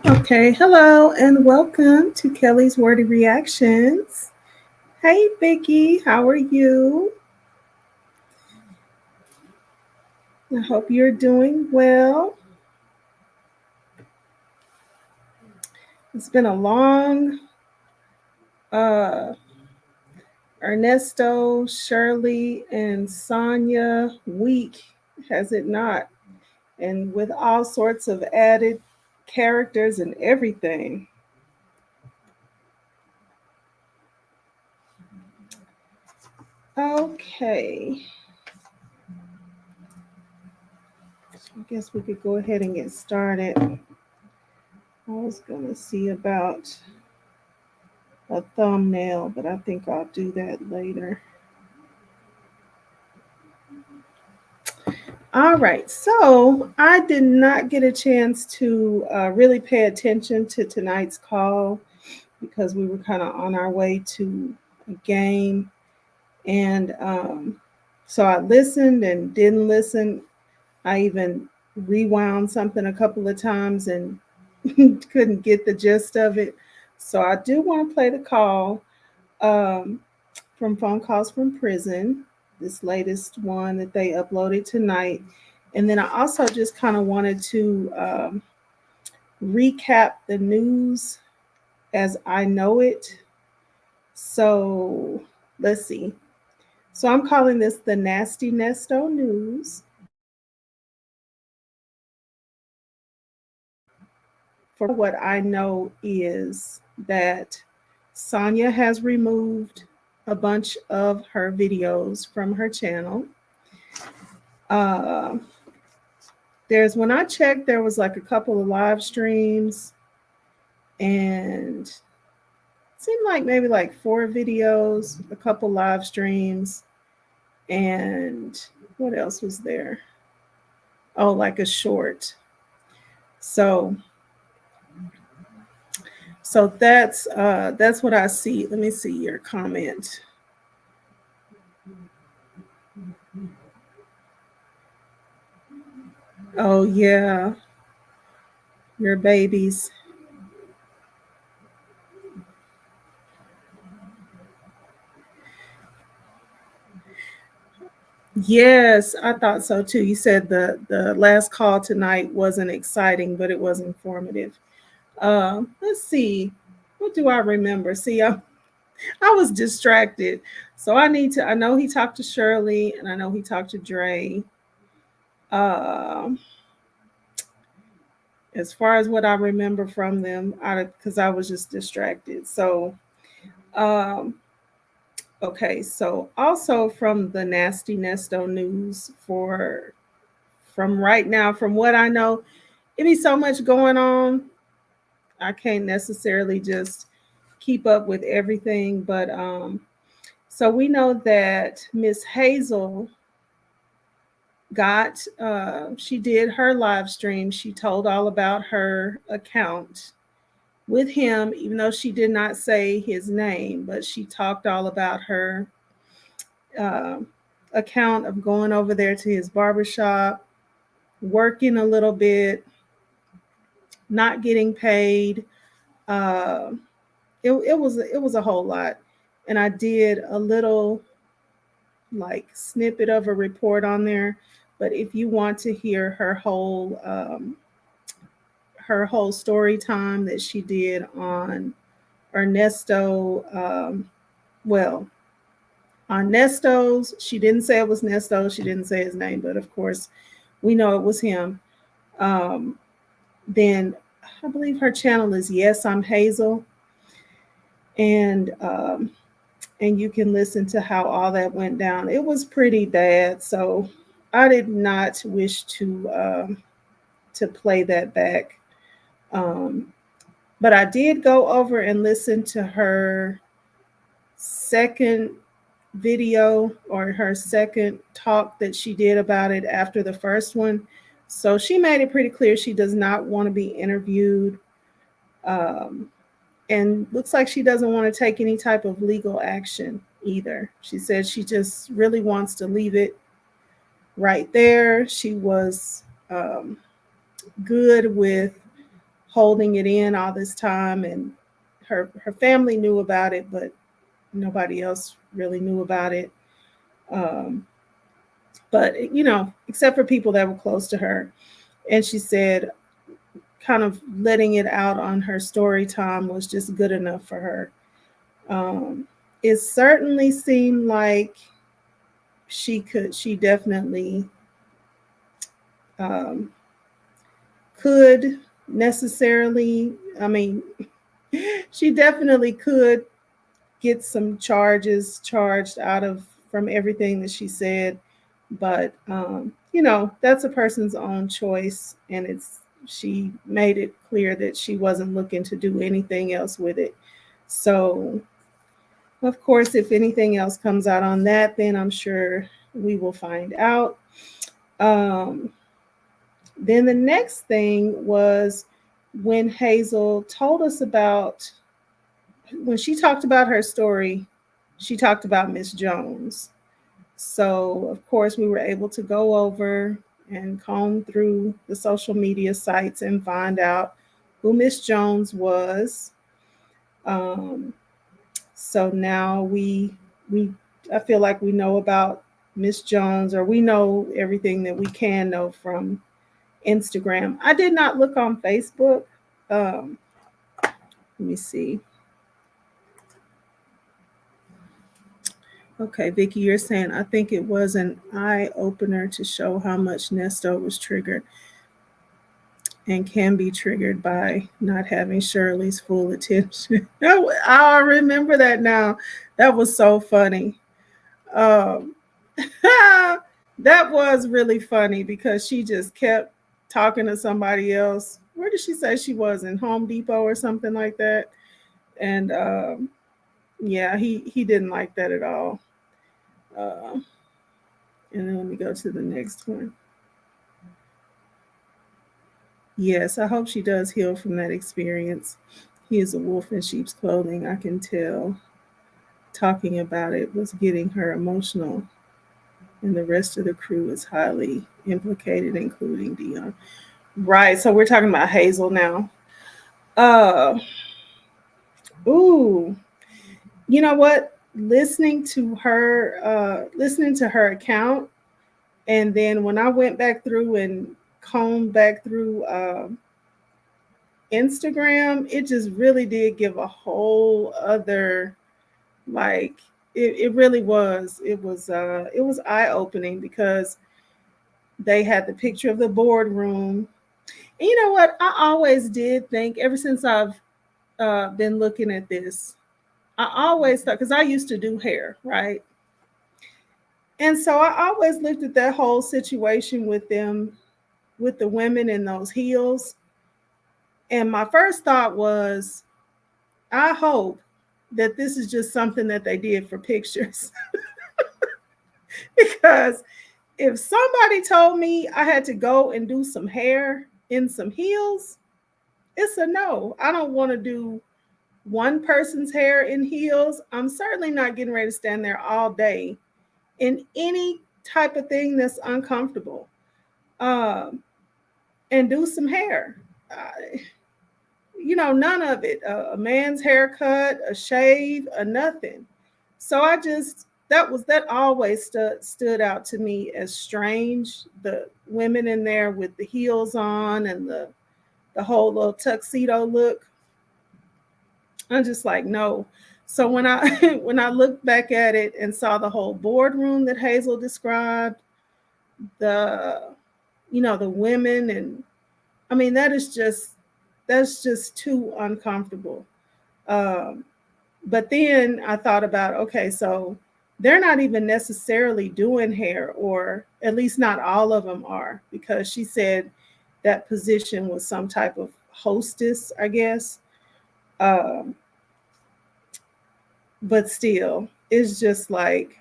Okay, hello and welcome to Kelly's Wordy Reactions. Hey Vicky, how are you? I hope you're doing well. It's been a long uh Ernesto, Shirley, and Sonia week, has it not? And with all sorts of added characters and everything. Okay, so I guess we could go ahead and get started. I was gonna see about a thumbnail, but I think I'll do that later. All right, so I did not get a chance to really pay attention to tonight's call because we were kind of on our way to a game. And so I listened and didn't listen. I even rewound something a couple of times and couldn't get the gist of it. So I do want to play the call. From Phone Calls from Prison, this latest one that they uploaded tonight. And then I also just kind of wanted to recap the news as I know it. So let's see. So I'm calling this the Nasty Nesto News. For what I know is that Sonia has removed a bunch of her videos from her channel. Uh, there's when I checked, there was like a couple of live streams and it seemed like maybe like 4 videos, a couple live streams, and what else was there? Oh, like a short. So that's what I see. Let me see your comment. Oh yeah, your babies. Yes, I thought so too. You said the last call tonight wasn't exciting, but it was informative. Let's see. What do I remember? See, I was distracted. So I know he talked to Shirley and I know he talked to Dre. Um, as far as what I remember from them, because I was just distracted. So, um, okay. So also from the Nasty Nesto news from right now, from what I know, it be so much going on. I can't necessarily just keep up with everything, but so we know that Miss Hazel she did her live stream. She told all about her account with him, even though she did not say his name, but she talked all about her uh, account of going over there to his barbershop, working a little bit, not getting paid. Uh, it was a whole lot, and I did a little like snippet of a report on there. But if you want to hear her whole story time that she did on Ernesto, well, on Nesto's, she didn't say it was Nesto. She didn't say his name, but of course, we know it was him. Um, then I believe her channel is Yes, I'm Hazel, and you can listen to how all that went down. It was pretty bad, so I did not wish to play that back. Um, but I did go over and listen to her second video or her second talk that she did about it after the first one. So she made it pretty clear she does not want to be interviewed. Um, and looks like she doesn't want to take any type of legal action either. She said she just really wants to leave it right there. She was good with holding it in all this time, and her family knew about it, but nobody else really knew about it. Um, but except for people that were close to her. And she said, kind of letting it out on her story time was just good enough for her. Um, it certainly seemed like she definitely um, could necessarily, I mean, she definitely could get some charges charged out of from everything that she said. But that's a person's own choice, and she made it clear that she wasn't looking to do anything else with it. So of course, if anything else comes out on that, then I'm sure we will find out. um, then the next thing was when Hazel told us about, when she talked about her story, she talked about Miss Jones. So, of course, we were able to go over and comb through the social media sites and find out who Miss Jones was. Um, so now we I feel like we know about Miss Jones, or we know everything that we can know from Instagram. I did not look on Facebook. Let me see. Okay, Vicky, you're saying I think it was an eye opener to show how much Nesto was triggered and can be triggered by not having Shirley's full attention. I remember that now. That was so funny. Um, that was really funny because she just kept talking to somebody else. Where did she say she was? In Home Depot or something like that? And yeah, he didn't like that at all. Uh, and then let me go to the next one. Yes, I hope she does heal from that experience. He is a wolf in sheep's clothing, I can tell. Talking about it was getting her emotional, and the rest of the crew is highly implicated, including Dion. Right, so we're talking about Hazel now. Uh, ooh, you know what? Listening to her account, and then when I went back through and combed back through Instagram, it just really did give a whole other, like, it really was. It was eye opening because they had the picture of the boardroom. And you know what? I always did think, ever since I've been looking at this, I always thought, because I used to do hair, right? And so I always looked at that whole situation with them, with the women in those heels. And my first thought was, I hope that this is just something that they did for pictures. Because if somebody told me I had to go and do some hair in some heels, it's a no. I don't want to do one person's hair in heels. I'm certainly not getting ready to stand there all day in any type of thing that's uncomfortable, um, and do some hair. None of it. A man's haircut, a shave, a nothing. So that always stood out to me as strange. The women in there with the heels on and the whole little tuxedo look. I'm just like, no. So when I when I looked back at it and saw the whole boardroom that Hazel described, the the women, and I mean that's just too uncomfortable. Um, but then I thought about, okay, so they're not even necessarily doing hair, or at least not all of them are, because she said that position was some type of hostess, I guess. Um, but still, it's just like,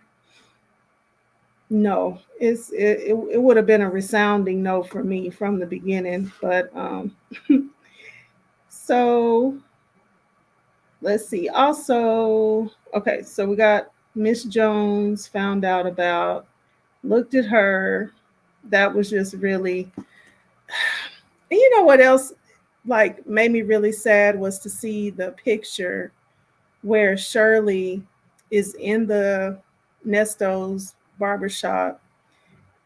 no, it would have been a resounding no for me from the beginning. But so let's see. Also, okay, so we got Miss Jones, found out about, looked at her. That was just really, and you know what else like made me really sad was to see the picture where Shirley is in the Nesto's barbershop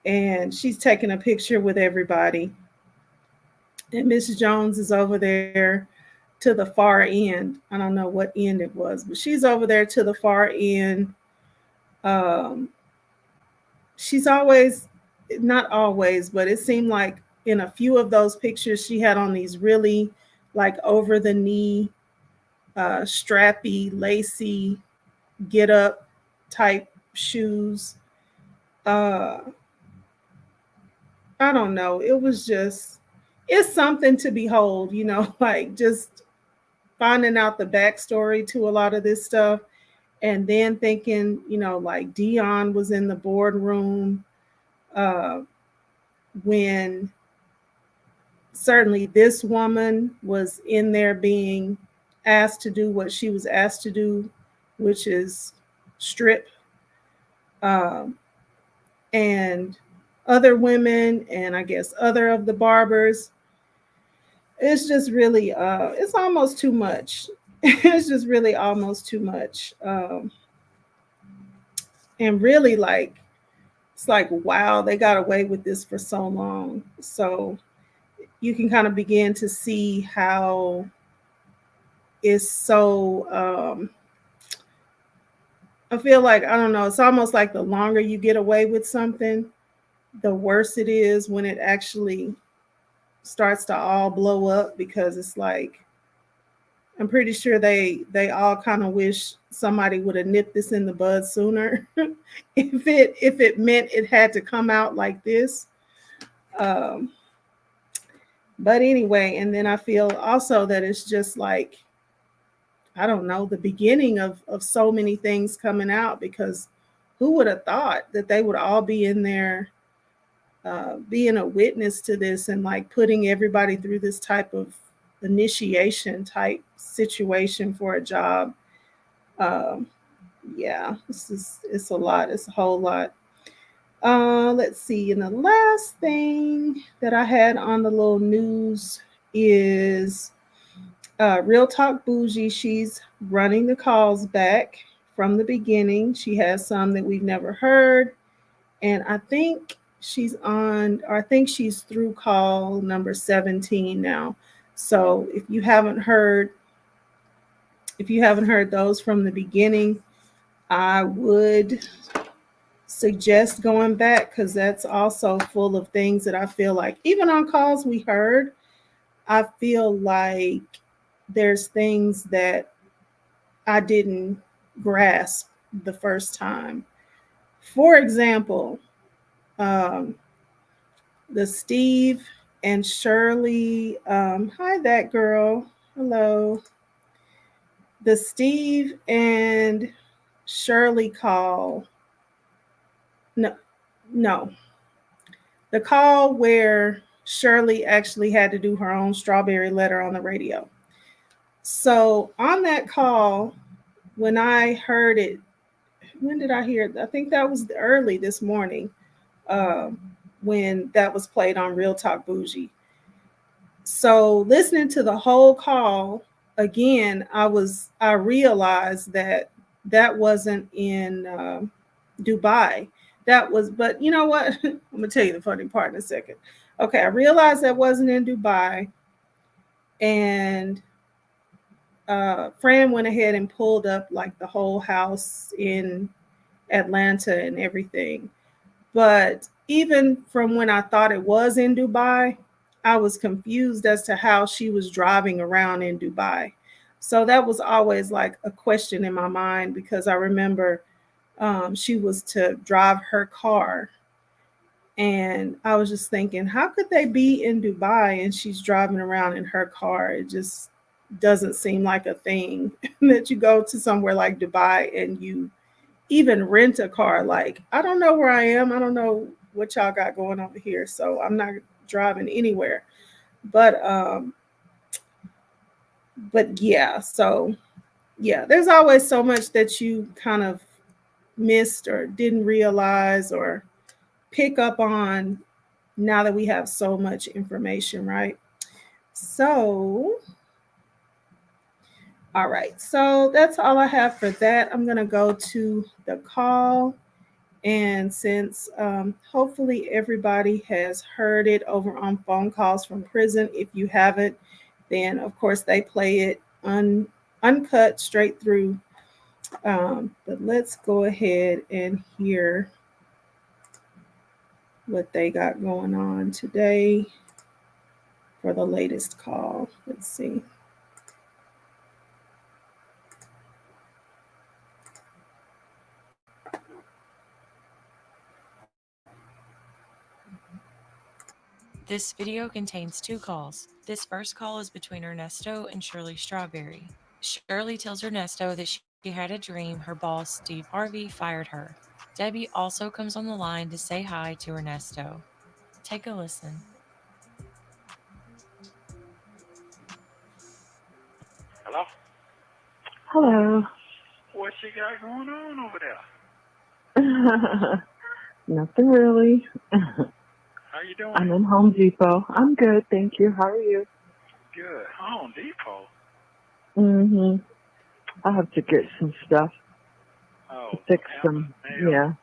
and she's taking a picture with everybody. And Miss Jones is over there to the far end. I don't know what end it was, but she's over there to the far end. Um, she's always, not always, but it seemed like in a few of those pictures, she had on these really like over the knee, strappy, lacy, get up type shoes. Uh, I don't know. It was just, it's something to behold, like just finding out the backstory to a lot of this stuff. And then thinking, like Dion was in the boardroom uh, when certainly this woman was in there being asked to do what she was asked to do, which is strip. Um, and other women, and I guess other of the barbers, it's just really, it's almost too much. It's just really almost too much. And really, like, it's like, wow, they got away with this for so long. So you can kind of begin to see how it's so, I feel like, I don't know, it's almost like the longer you get away with something, the worse it is when it actually starts to all blow up, because it's like, I'm pretty sure they all kind of wish somebody would have nipped this in the bud sooner. If it meant it had to come out like this. Um, but anyway, and then I feel also that it's just like, I don't know, the beginning of so many things coming out, because who would have thought that they would all be in there, being a witness to this, and like putting everybody through this type of initiation type situation for a job. Um, yeah, it's a lot. It's a whole lot. Let's see. And the last thing that I had on the little news is Real Talk Bougie. She's running the calls back from the beginning. She has some that we've never heard. And I think she's on, or I think she's through call number 17 now. So if you haven't heard those from the beginning, I would suggest going back, because that's also full of things that I feel like, even on calls we heard, I feel like there's things that I didn't grasp the first time. For example, um, the Steve and Shirley, hi, that girl. Hello. The Steve and Shirley call. No, no. The call where Shirley actually had to do her own strawberry letter on the radio. So on that call, when I heard it, when did I hear it? I think that was early this morning, uh, when that was played on Real Talk Bougie. So listening to the whole call again, I realized that that wasn't in Dubai. That was, but you know what? I'm gonna tell you the funny part in a second. Okay, I realized that wasn't in Dubai, and Fran went ahead and pulled up like the whole house in Atlanta and everything. But even from when I thought it was in Dubai, I was confused as to how she was driving around in Dubai. So that was always like a question in my mind, because I remember she was to drive her car. And I was just thinking, how could they be in Dubai and she's driving around in her car? It just doesn't seem like a thing that you go to somewhere like Dubai and you even rent a car. Like, I don't know where I am. I don't know what y'all got going over here. So I'm not driving anywhere. But yeah, so yeah, there's always so much that you kind of missed or didn't realize or pick up on now that we have so much information, right? So, all right. So that's all I have for that. I'm going to go to the call. And since hopefully everybody has heard it over on phone calls from prison, if you haven't, then of course they play it uncut straight through. But let's go ahead and hear what they got going on today for the latest call. Let's see. This video contains two calls. This first call is between Ernesto and Shirley Strawberry. Shirley tells Ernesto that she had a dream her boss, Steve Harvey, fired her. Debbie also comes on the line to say hi to Ernesto. Take a listen. Hello? Hello. What you got going on over there? Nothing really. How you doing? I'm in Home Depot. I'm good, thank you. How are you? Good. Home Depot? I have to get some stuff Oh, to fix Amazon mail.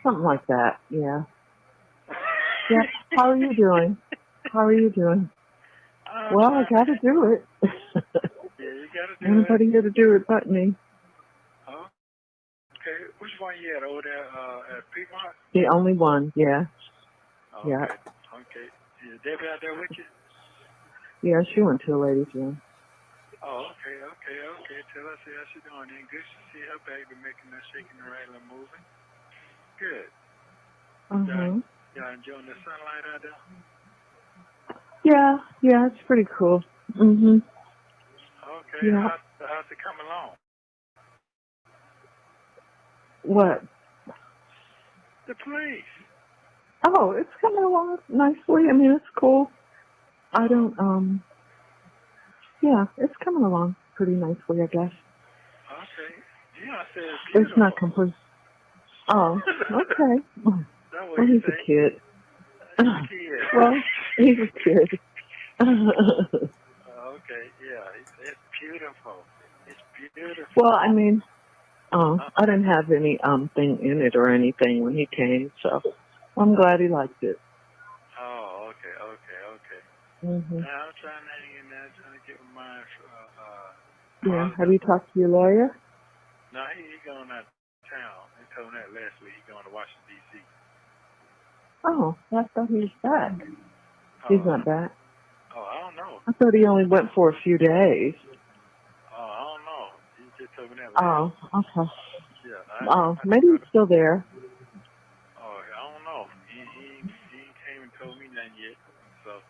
something like that. Yeah. Yeah. How are you doing? How are you doing? I'm Well, I trying to... gotta do it. Yeah, you gotta do Anybody it. here to do it but me? Okay. Which one you at over there at Piedmont? The only one, yeah. Oh, Yeah. okay. Okay. Is Debbie out there with you? Yeah, she went to a ladies' room. Oh, okay. Tell her see how she doing. Then good to see her baby making that shaking and rattling moving. Good. Y'all enjoying the sunlight out there? Yeah, it's pretty cool. Okay. Yeah. How's it coming along? What? The place. Oh, it's coming along nicely. I mean, it's cool. I don't, yeah, it's coming along pretty nicely, I guess. Okay. Yeah, I said it's It's beautiful. not complete. Oh, okay. That's what Well, you he's say. a kid. He's a kid. Well, he's a kid. Okay, yeah, it's beautiful. It's beautiful. Well, I mean, I didn't have any thing in it or anything when he came, so I'm glad he liked it. Oh, okay. Mhm. Now I'm trying to hang in there, trying to get my mind. Yeah. Have you talked to your lawyer? No, he going out of town. He told me that last week. He going to Washington D.C. Oh, I thought he was back. He's not back. Oh, I don't know. I thought he only went for a few days. Oh, I don't know. He just told me that last. Oh, okay. Yeah. Maybe he's still there. Oh, I don't know. He ain't came and told me nothing yet. So.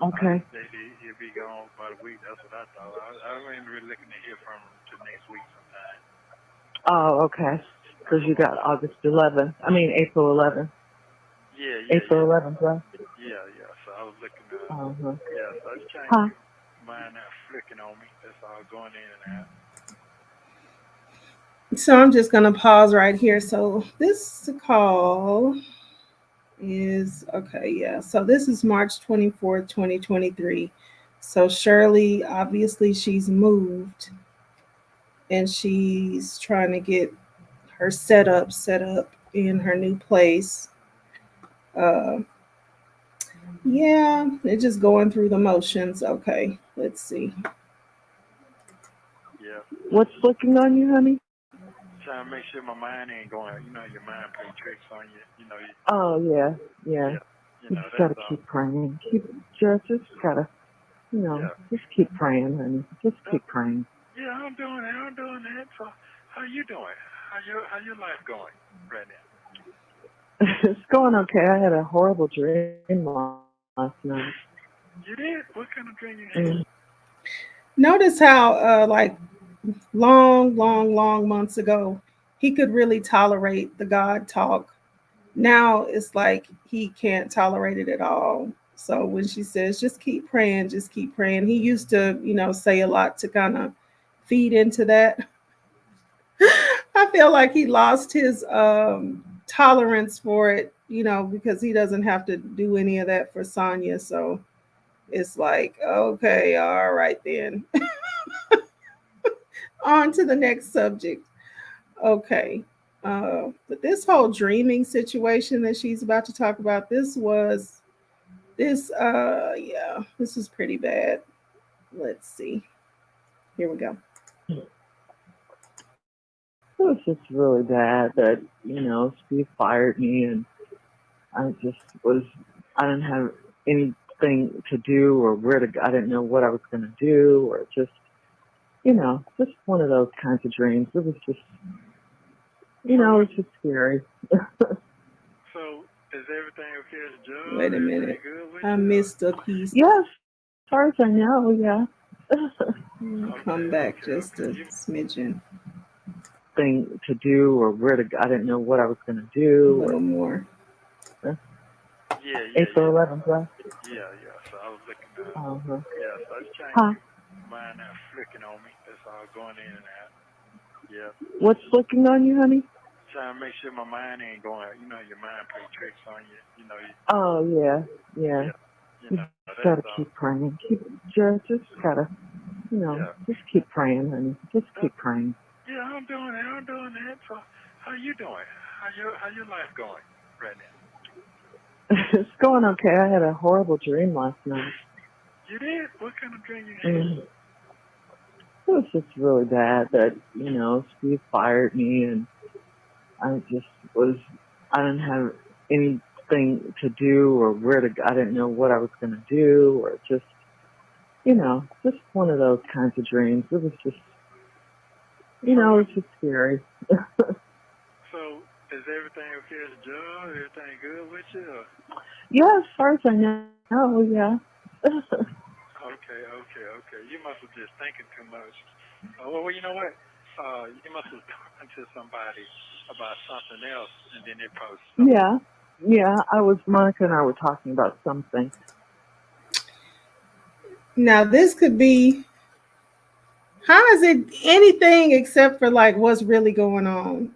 Okay. He'll be gone about a week. That's what I thought. I ain't really looking to hear from him till next week sometime. Oh, okay. Because you got August 11th. I mean, April 11th. Yeah. April 11th, right? Yeah. So I was looking to, yeah, so I was trying to get mine not flicking on me. That's all going in and out. So I'm just going to pause right here. So this call is okay. Yeah. So this is March 24th, 2023. So Shirley, obviously, she's moved and she's trying to get her set up in her new place. Uh, yeah, they're just going through the motions. Okay, let's see. Yeah. What's looking on you, honey? Trying to make sure my mind ain't going, your mind play tricks on you. Oh, yeah. You just gotta keep praying. Just gotta, just keep praying, honey. Just keep praying. Yeah, I'm doing that. So how you doing? How your life going right now? It's going okay. I had a horrible dream last night. You did? What kind of dream you had? Notice how, like, long months ago, he could really tolerate the God talk. Now it's like he can't tolerate it at all. So when she says, just keep praying, he used to, say a lot to kind of feed into that. I feel like he lost his tolerance for it, because he doesn't have to do any of that for Sonya. So it's like, okay, all right then. On to the next subject. Okay. But this whole dreaming situation that she's about to talk about, this is pretty bad. Let's see. Here we go. It was just really bad that, Steve fired me and I just was, I didn't have anything to do or where to go. I didn't know what I was going to do or just one of those kinds of dreams. It was just, it was just scary. So, is everything okay at the job? Wait a minute. Good with I you? missed a piece. Yes, as far as I know, yeah. Come back just a smidgen. Thing to do or where to go. I didn't know what I was going to A do. little more. Yeah. April 11th, right? Yeah. So I was looking at Uh-huh. Yeah, so I was trying Huh? to mine not flicking on me. That's all going in and out. Yeah. What's flicking on you, honey? Trying to make sure my mind ain't going, your mind play tricks on you. Oh, yeah. You You that's gotta all. keep praying. Just gotta, just keep praying, honey. Just keep praying. Yeah, I'm doing that. So how you doing? How your life going right now? It's going okay. I had a horrible dream last night. You did? What kind of dream you had? It was just really bad that, Steve fired me and I just was, I didn't have anything to do or where to go. I didn't know what I was going to do or just one of those kinds of dreams. It was just, it was just scary. So is everything okay at the job? Everything good with you? Or? Yeah, as far as I know, yeah. Okay. You must have just thinking too much. Well, you know what? You must have talking to somebody about something else, and then it posted something. Yeah. Monica and I were talking about something. Now this could be, how is it anything except for like what's really going on?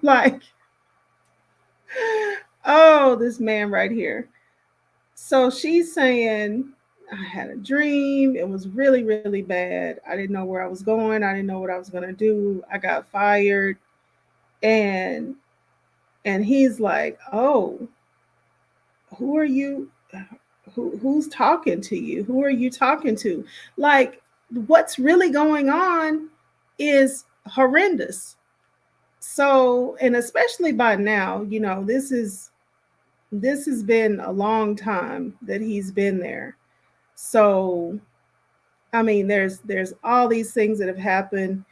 Like, oh, this man right here. So she's saying, I had a dream. It was really, really bad. I didn't know where I was going. I didn't know what I was going to do. I got fired. And he's like, "Oh, who are you? Who's talking to you? Who are you talking to?" Like, what's really going on is horrendous. So, and especially by now, this has been a long time that he's been there. So, I mean, there's all these things that have happened.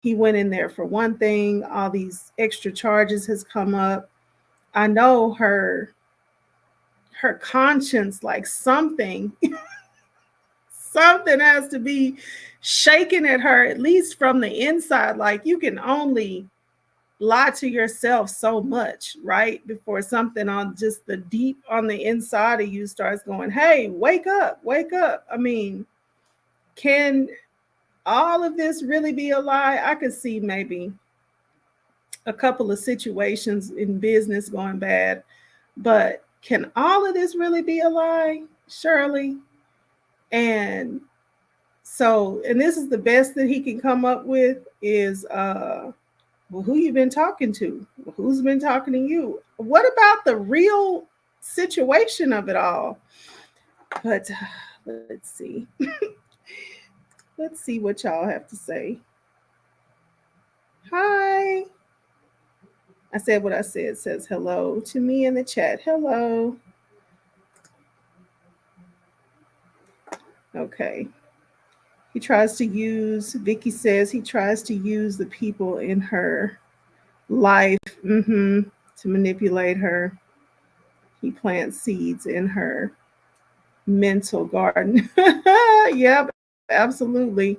He went in there for one thing, all these extra charges has come up. I know her conscience, like something something has to be shaking at her, at least from the inside. Like, you can only lie to yourself so much, right? Before something on just the deep on the inside of you starts going, hey, wake up, wake up. I mean, can all of this really be a lie? I could see maybe a couple of situations in business going bad, but can all of this really be a lie, Shirley? And so, and this is the best that he can come up with is, well, who you been talking to? Who's been talking to you? What about the real situation of it all? But let's see. Let's see what y'all have to say. Hi. I said what I said. It says hello to me in the chat. Hello. Okay. Vicky says he tries to use the people in her life to manipulate her. He plants seeds in her mental garden. Yep, absolutely.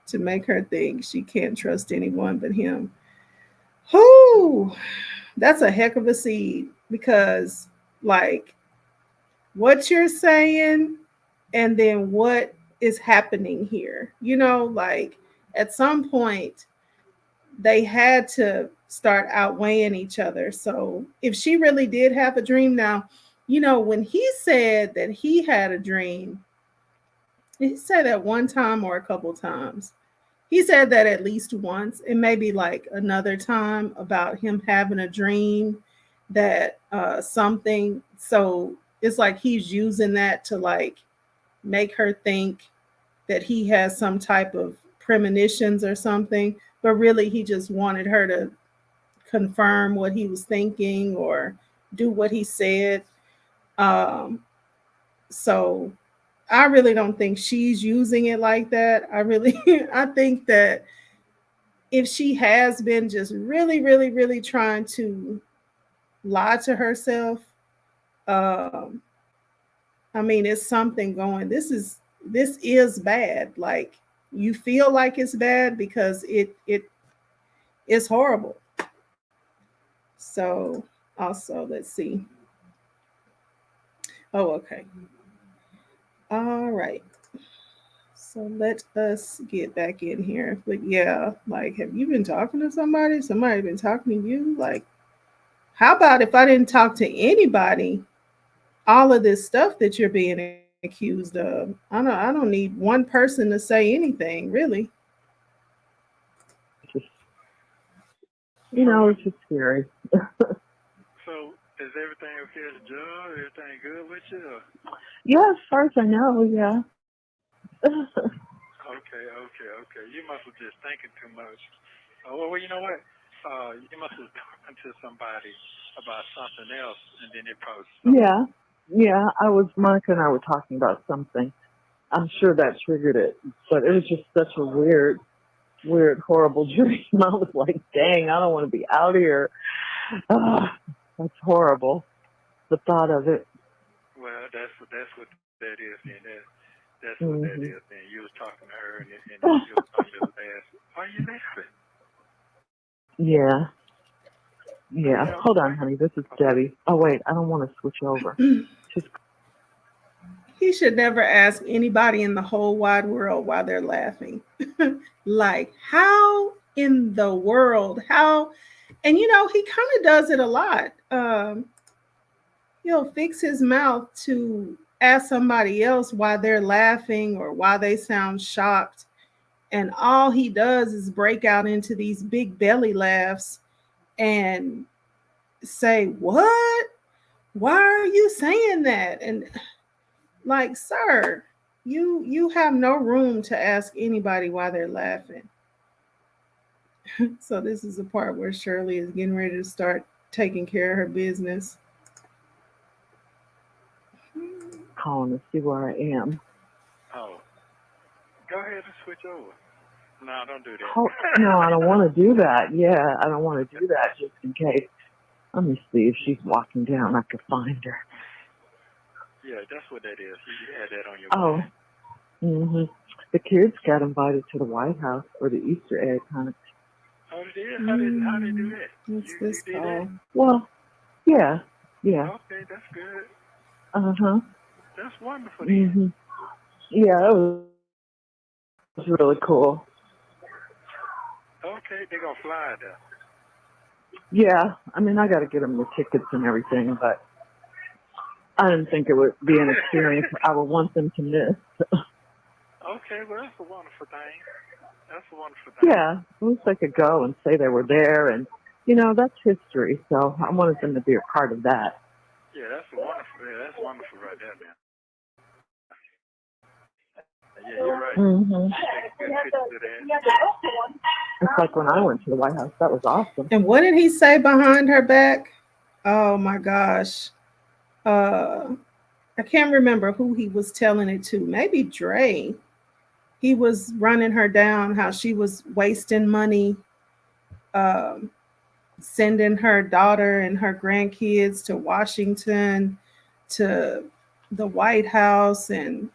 To make her think she can't trust anyone but him. Whoo, that's a heck of a seed because, like, what you're saying and then what is happening here, like at some point they had to start outweighing each other. So if she really did have a dream now, when he said that he had a dream, He said that one time or a couple times. He said that at least once, and maybe like another time about him having a dream that something. So it's like he's using that to like make her think that he has some type of premonitions or something, but really he just wanted her to confirm what he was thinking or do what he said. Um, so I really don't think she's using it like that. I really, I think that if she has been just really, really, really trying to lie to herself, um, I mean, it's something going. This is bad. Like you feel like it's bad because it is horrible. So also, let's see. Oh, okay. All right. So let us get back in here. But yeah, like, have you been talking to somebody? Somebody been talking to you? Like, how about if I didn't talk to anybody? All of this stuff that you're being accused of. I don't need one person to say anything, really. Just, you know, it's just scary. So is everything okay at the job? Everything good with you? Yeah, as far as I know, yeah. Okay. You must have just thinking too much. Well, you know what? You must have talking to somebody about something else, and then it posted something. Yeah, yeah. Monica and I were talking about something. I'm sure that triggered it, but it was just such a weird, horrible dream. I was like, dang, I don't want to be out here. That's horrible. The thought of it. Well, that's what that is, and that's what that Mm-hmm. is. And you was talking to her, and you was on your ass. Why are you laughing? Yeah, You yeah. know, Hold on, honey. This is Debbie. Oh wait, I don't want to switch over. Just He should never ask anybody in the whole wide world why they're laughing. Like, how in the world? How? And he kind of does it a lot. He'll fix his mouth to ask somebody else why they're laughing or why they sound shocked. And all he does is break out into these big belly laughs and say, "What? Why are you saying that?" And like, sir, you have no room to ask anybody why they're laughing. So this is the part where Shirley is getting ready to start taking care of her business. calling to see where I am. oh, go ahead and switch over. No, don't do that. Oh, no, I don't want to do that. Yeah, I don't want to do that just in case. Let me see if she's walking down. I could find her. Yeah, that's what that is. You had that on your Oh, the kids got invited to the White House for the Easter egg hunt. Oh, they did? How they do that? What's this you did call? that? Well, yeah. Okay, that's good. Uh-huh. That's wonderful then. Mm-hmm. Yeah, it was really cool. Okay, they're going to fly there. Yeah, I mean, I got to get them the tickets and everything, but I didn't think it would be an experience I would want them to miss. Okay, well, that's a wonderful thing. That's a wonderful thing. Yeah, at least I could go and say they were there, and, that's history, so I wanted them to be a part of that. Yeah, that's wonderful right there, man. Yeah, you're right. Mm-hmm. Take good pictures of that. It's like when I went to the White House. That was awesome. And what did he say behind her back? Oh my gosh. I can't remember who he was telling it to. Maybe Dre. He was running her down how she was wasting money, um, sending her daughter and her grandkids to Washington, to the White House. And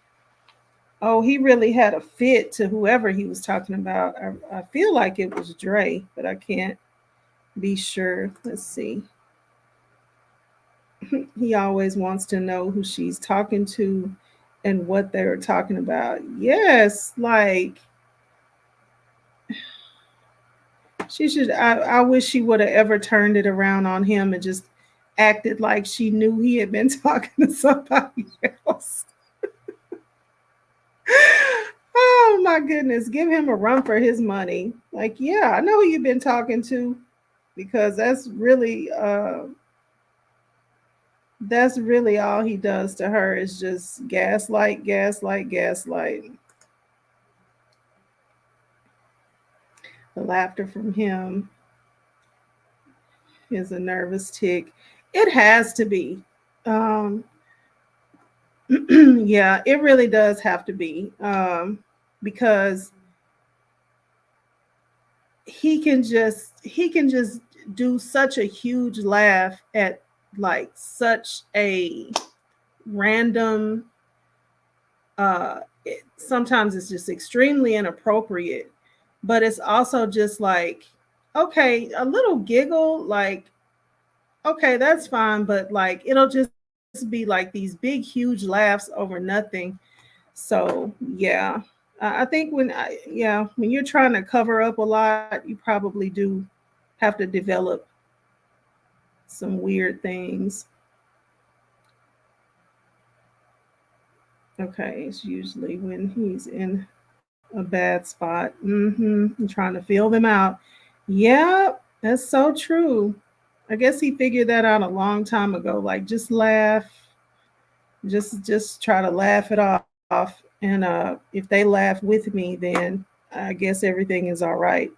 oh, he really had a fit to whoever he was talking about. I feel like it was Dre, but I can't be sure. Let's see. He always wants to know who she's talking to and what they were talking about. Yes, like she should. I wish she would have ever turned it around on him and just acted like she knew he had been talking to somebody else. Oh my goodness, give him a run for his money. Like, yeah, I know who you've been talking to, because that's really all he does to her is just gaslight, gaslight, gaslight. The laughter from him is a nervous tick. It has to be. Um, yeah, it really does have to be. Because he can just do such a huge laugh at like such a random sometimes it's just extremely inappropriate, but it's also just like, okay, a little giggle, like, okay, that's fine, but like it'll just be like these big huge laughs over nothing. So yeah, I think when you're trying to cover up a lot, you probably do have to develop some weird things. Okay, it's usually when he's in a bad spot. I'm trying to feel them out. Yeah, that's so true. I guess he figured that out a long time ago. Like, just laugh, just try to laugh it off. And if they laugh with me, then I guess everything is all right.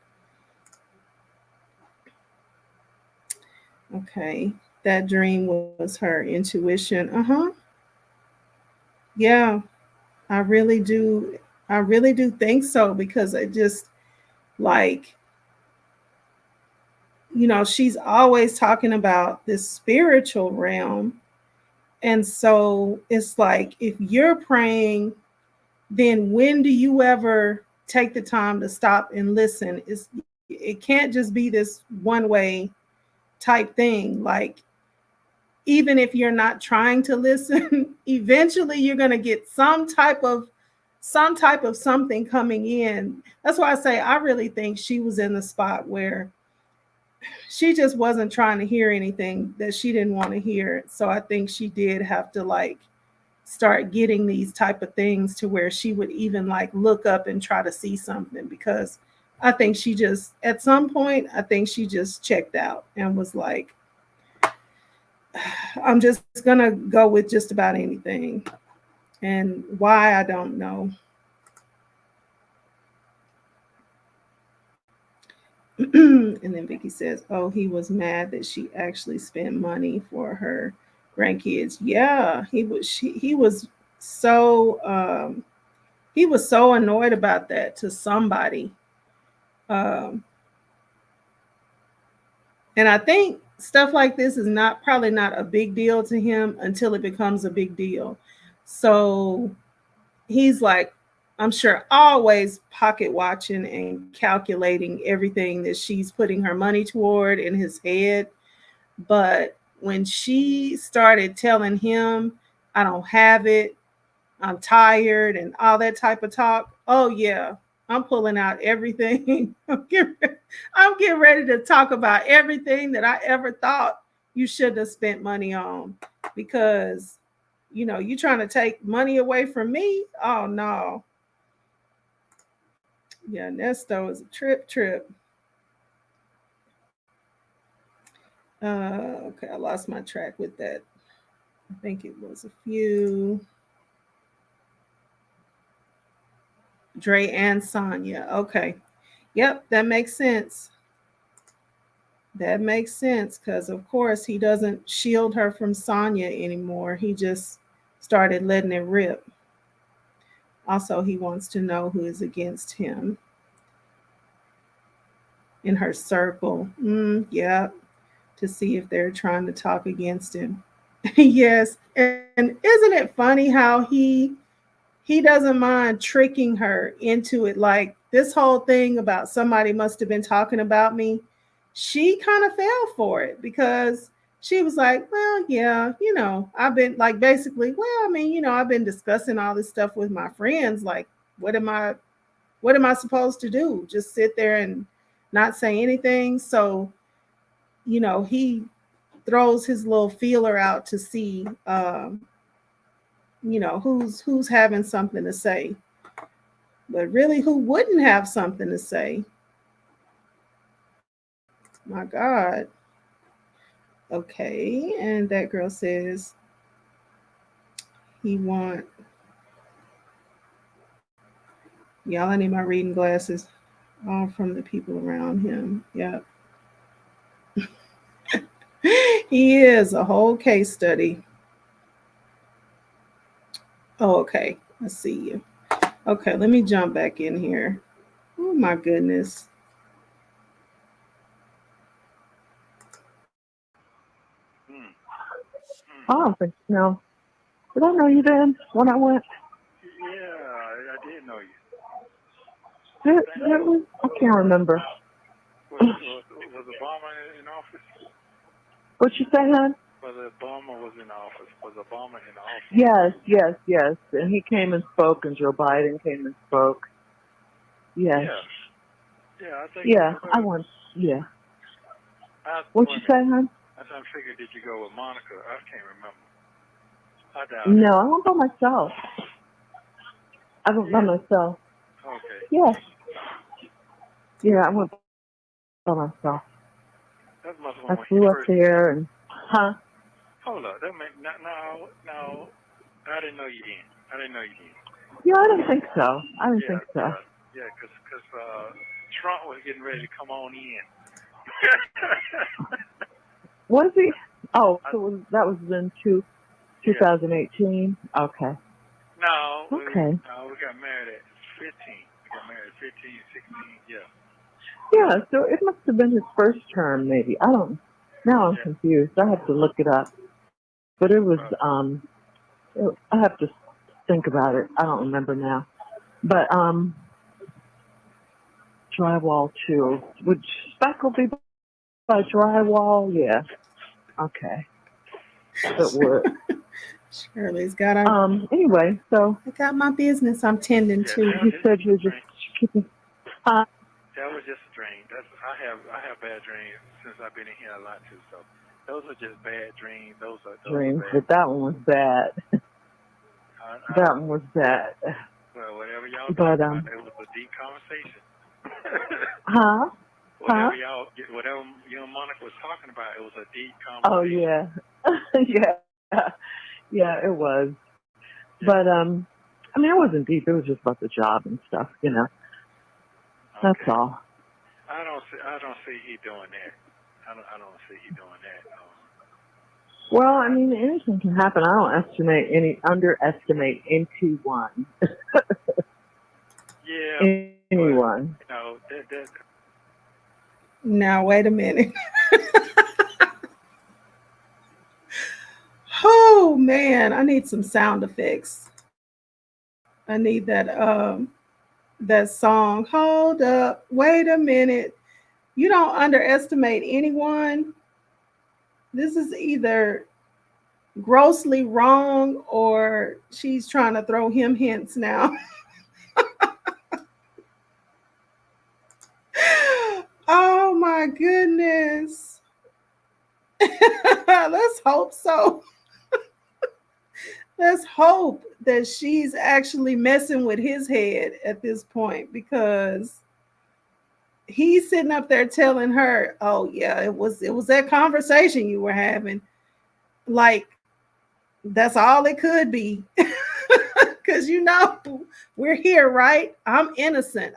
Okay, that dream was her intuition. Yeah, I really do. I really do think so, because it just like, she's always talking about this spiritual realm. And so it's like, if you're praying, then when do you ever take the time to stop and listen? It can't just be this one way type thing. Like, even if you're not trying to listen, eventually you're going to get some type of something coming in. That's why I say I really think she was in the spot where she just wasn't trying to hear anything that she didn't want to hear. So I think she did have to like start getting these type of things to where she would even like look up and try to see something, because I think she just at some point I think she just checked out and was like, I'm just gonna go with just about anything. And why, I don't know. And then Vicky says, "Oh, he was mad that she actually spent money for her grandkids." Yeah, so he was so annoyed about that to somebody. Um, and I think stuff like this is not probably not a big deal to him until it becomes a big deal. So he's like, I'm sure, always pocket watching and calculating everything that she's putting her money toward in his head. But when she started telling him, I don't have it, I'm tired, and all that type of talk, oh, yeah, I'm pulling out everything. I'm getting ready to talk about everything that I ever thought you should have spent money on, because you trying to take money away from me. Oh no. Yeah, Nesto is a trip. Okay, I lost my track with that. I think it was a few. Dre and Sonya. Okay. Yep, that makes sense. That makes sense, because of course he doesn't shield her from Sonya anymore. He just started letting it rip. Also, he wants to know who is against him in her circle. Yeah, to see if they're trying to talk against him. Yes, and isn't it funny how he doesn't mind tricking her into it. Like, this whole thing about somebody must have been talking about me, she kind of fell for it, because she was like, well, yeah, I've been like, basically, well, I mean, I've been discussing all this stuff with my friends. Like, what am I what am I supposed to do? Just sit there and not say anything? So, he throws his little feeler out to see who's having something to say. But really, who wouldn't have something to say? My God. Okay, and that girl says he want y'all. I need my reading glasses. All from the people around him. Yep. He is a whole case study. Oh, okay. I see you. Okay, let me jump back in here. Oh my goodness. I don't think no. Did I know you then when I went? Yeah, I did know you. Did we? I can't remember. Was Obama in office? What you say, hon? Whether Obama was in office. Was Obama in office? Yes. And he came and spoke, and Joe Biden came and spoke. Yes. Yeah, I think. Yeah, I went. Yeah. What you say, hon? I figured, did you go with Monica? I can't remember. I doubt it. No, I went by myself. I went by myself. Okay. Yes. Yeah, I went by myself. That must I flew up there and, huh? Hold up. That meant, no. I didn't know you didn't. Yeah, I didn't think so. Yeah, because Trump was getting ready to come on in. Was he? Oh, so that was in 2018? Okay. No. Okay. We got married at 15. 15, 16, yeah. Yeah, so it must have been his first term, maybe. Now I'm confused. I have to look it up. But it was, I have to think about it. I don't remember now. But, drywall too. Would spackle be by drywall? Yeah. Okay. It would. Shirley's got anyway, so. I got my business I'm tending to. You said you were just keeping, That was just a dream. I have bad dreams since I've been in here a lot too. So those are just bad dreams. Those are dreams, bad. but that one was bad. That one was bad. Well, whatever y'all talked about, it was a deep conversation. Huh? Whatever you and Monica was talking about, it was a deep conversation. Oh yeah, yeah, it was. But I mean, it wasn't deep. It was just about the job and stuff, you know. Okay. That's all. I don't see he doing that. I don't see he doing that. Well, I mean, anything can happen. I don't underestimate anyone. Yeah. Anyone. But, no, that. Now wait a minute. Oh man, I need some sound effects. I need that song. Hold up, wait a minute. You don't underestimate anyone. This is either grossly wrong or she's trying to throw him hints now. Oh my goodness. Let's hope so. Let's hope that she's actually messing with his head at this point, because he's sitting up there telling her, oh yeah, it was that conversation you were having. Like, that's all it could be. Because we're here, right? I'm innocent.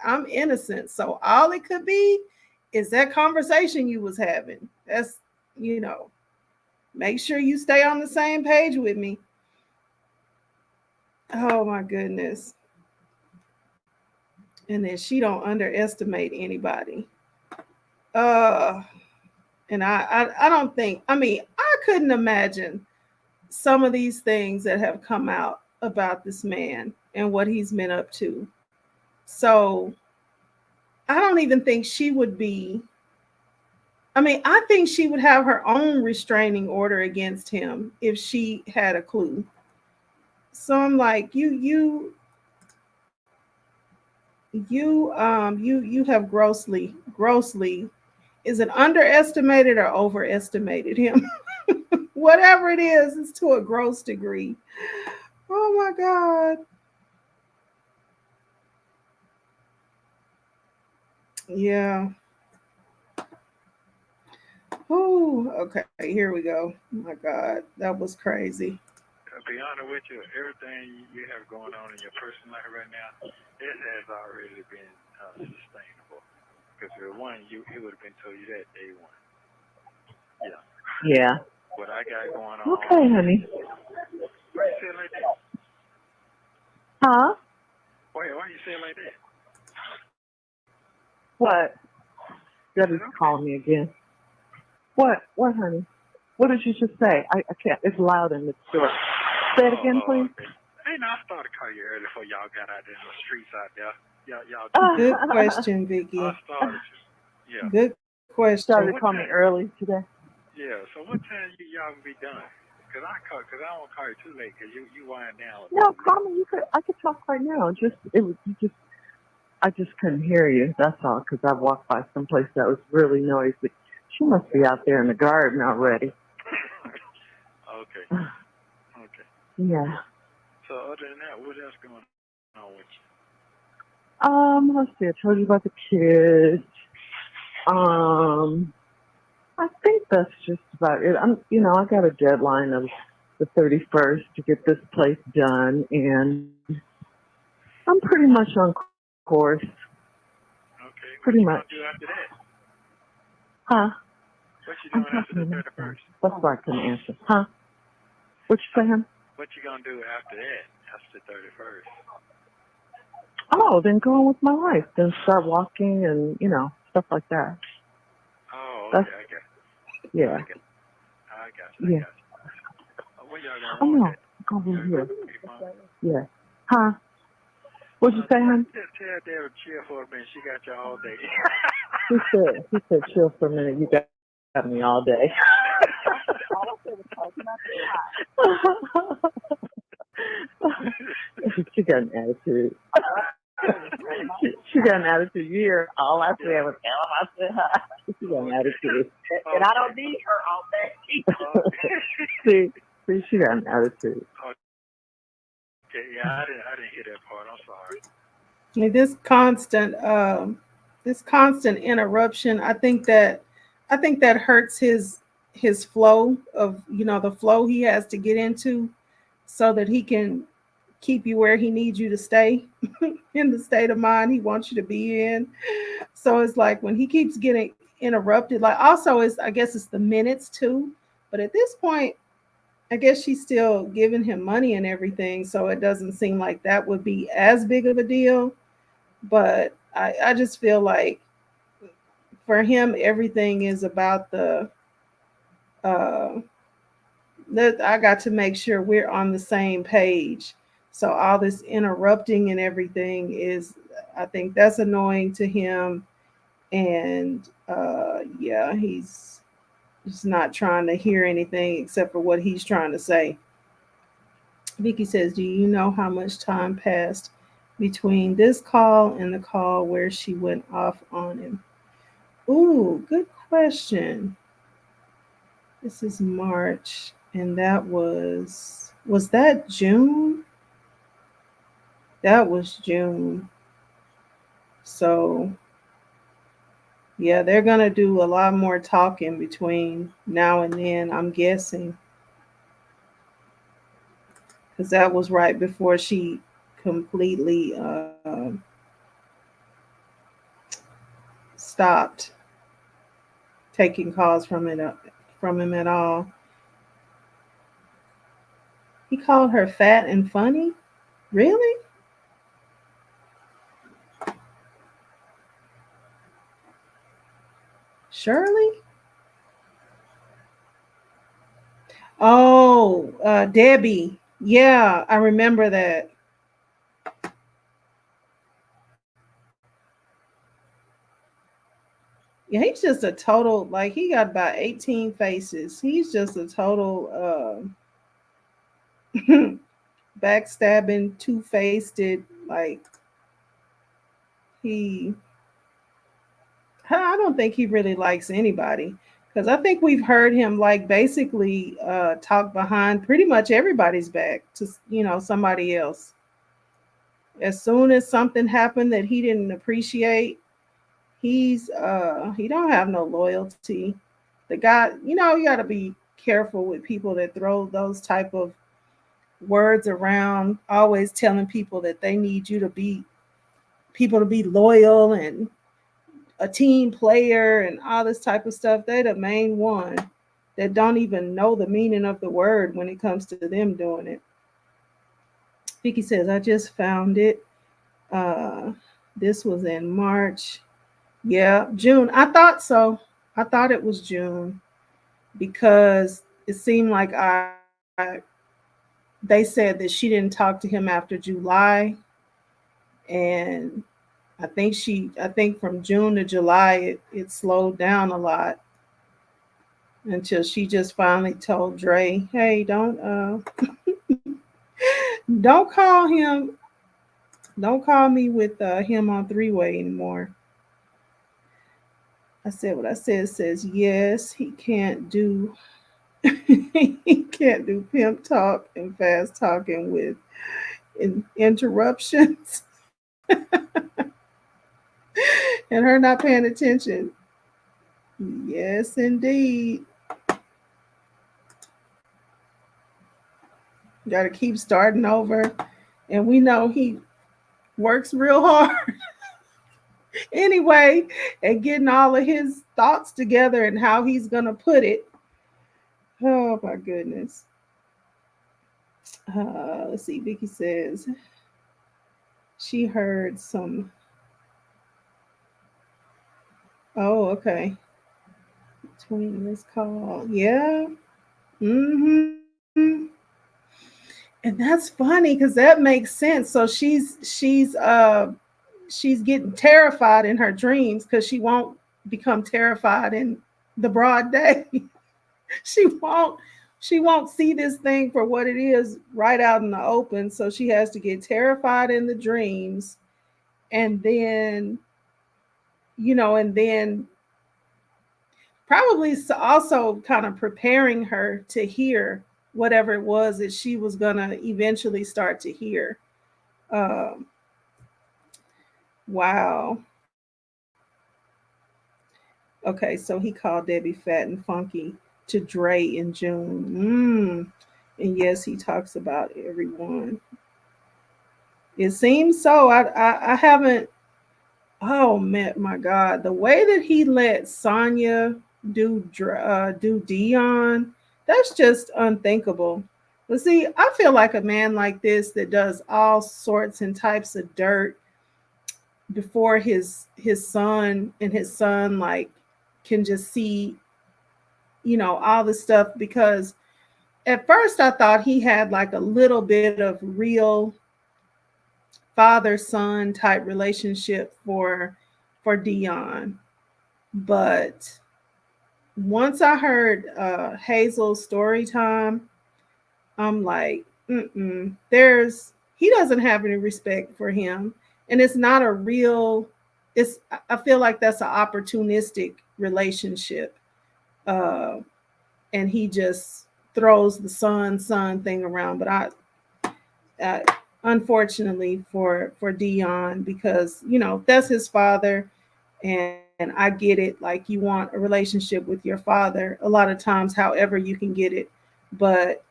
So all it could be is that conversation you was having. That's, make sure you stay on the same page with me. Oh my goodness. And then she don't underestimate anybody. And I don't think, I couldn't imagine some of these things that have come out about this man and what he's been up to. So I don't even think she would be, I think she would have her own restraining order against him if she had a clue. So I'm like, you have grossly, is it underestimated or overestimated him? Whatever it is, it's to a gross degree. Oh my God. Yeah. Oh, okay. Here we go. Oh my God, that was crazy. To be honest with you, everything you have going on in your personal life right now, it has already been sustainable. Because if it wasn't you, it would have been told you that day one. Yeah. Yeah. What I got going on. Okay, honey. Why you say it like that? Huh? Why you say it like that? What? Debbie's Okay. calling me again. What? What, honey? What did you just say? I can't. It's loud in the store. Say it again, please. Okay. Hey, no, I started calling you early before y'all got out there in the streets out there. Y'all. Good question, Vicky. I started you. Yeah. Good question. Started to call me early today. Yeah. So what time y'all gonna be done? Cause I don't want to call you too late. Cause you wind down. No, call me. I could talk right now. I just couldn't hear you. That's all. Because I walked by someplace that was really noisy. She must be out there in the garden already. Okay. Okay. Yeah. So other than that, what else going on with you? Let's see. I told you about the kids. I think that's just about it. I got a deadline of the 31st to get this place done, and I'm pretty much on course. Okay. Pretty What much. you gonna do after that? Huh? What you doing after the 31st? That's why I couldn't answer. Huh? What you saying? What you gonna do after that? After the 31st? Oh, then go on with my life. Then start walking and, stuff like that. Oh, okay. I got you. Yeah. I got you. Yeah. Where y'all gonna Oh, walk no. at? Go over here. Yeah. Huh? What'd you say, hon? Just tell Dad to chill for a minute. She got you all day. He said, chill for a minute. You got me all day. She got an attitude. She got an attitude. You hear all I said was, tell him I said hi. She got an attitude. And I don't need her all day. See, she got an attitude. Okay, yeah, I didn't hear that part. I'm sorry. This constant interruption, I think that hurts his flow of, the flow he has to get into so that he can keep you where he needs you to stay in the state of mind he wants you to be in. So it's like when he keeps getting interrupted, like also I guess it's the minutes too. But at this point, I guess she's still giving him money and everything, so it doesn't seem like that would be as big of a deal. But I just feel like for him, everything is about uh, I got to make sure we're on the same page. So all this interrupting and everything is, I think that's annoying to him. And yeah, he's just not trying to hear anything except for what he's trying to say. Vicky says, do you know how much time passed between this call and the call where she went off on him? Ooh, good question. This is March, and was that June? That was June. So, yeah, they're going to do a lot more talking between now and then, I'm guessing. Because that was right before she completely stopped taking calls from him at all. He called her fat and funny? Really? Shirley? Oh, Debbie. Yeah, I remember that. Yeah, he's just a total, like, he got about 18 faces. He's just a total backstabbing, two-faced, like, he, I don't think he really likes anybody. Because I think we've heard him, like, basically talk behind pretty much everybody's back to, somebody else. As soon as something happened that he didn't appreciate, he don't have no loyalty. The guy, you got to be careful with people that throw those type of words around, always telling people that they need you to be people to be loyal and a team player and all this type of stuff. They're the main one that don't even know the meaning of the word when it comes to them doing it. Vicky says, I just found it. Uh, this was in March. Yeah, June. I thought so. I thought it was June because it seemed like they said that she didn't talk to him after July, and I think from June to July it slowed down a lot until she just finally told Dre, "Hey, don't call him, don't call me with him on three-way anymore." I said what I said. Says yes, he can't do he can't do pimp talk and fast talking with interruptions and her not paying attention. Yes, indeed. Got to keep starting over. And we know he works real hard anyway at getting all of his thoughts together and how he's going to put it. Oh, my goodness. Let's see. Vicky says she heard some. Oh, okay. Between this call. Yeah. Mm-hmm. And that's funny because that makes sense. So she's getting terrified in her dreams because she won't become terrified in the broad day. she won't she won't see this thing for what it is right out in the open. So she has to get terrified in the dreams, and then and then probably also kind of preparing her to hear whatever it was that she was going to eventually start to hear. Um, wow. Okay, so he called Debbie fat and funky to Dre in June. And yes, he talks about everyone. It seems so. I haven't. Oh man, my God, the way that he let Sonya do Dion, that's just unthinkable. But see, I feel like a man like this that does all sorts and types of dirt before his son, and his son like can just see all the stuff, because at first I thought he had like a little bit of real father son type relationship for Dion, but once I heard Hazel's story time, I'm like, there's he doesn't have any respect for him, and it's not a real. It's I feel like that's an opportunistic relationship, uh, and he just throws the son thing around. But uh, unfortunately for Dion, because that's his father, and I get it. Like, you want a relationship with your father a lot of times, however you can get it, but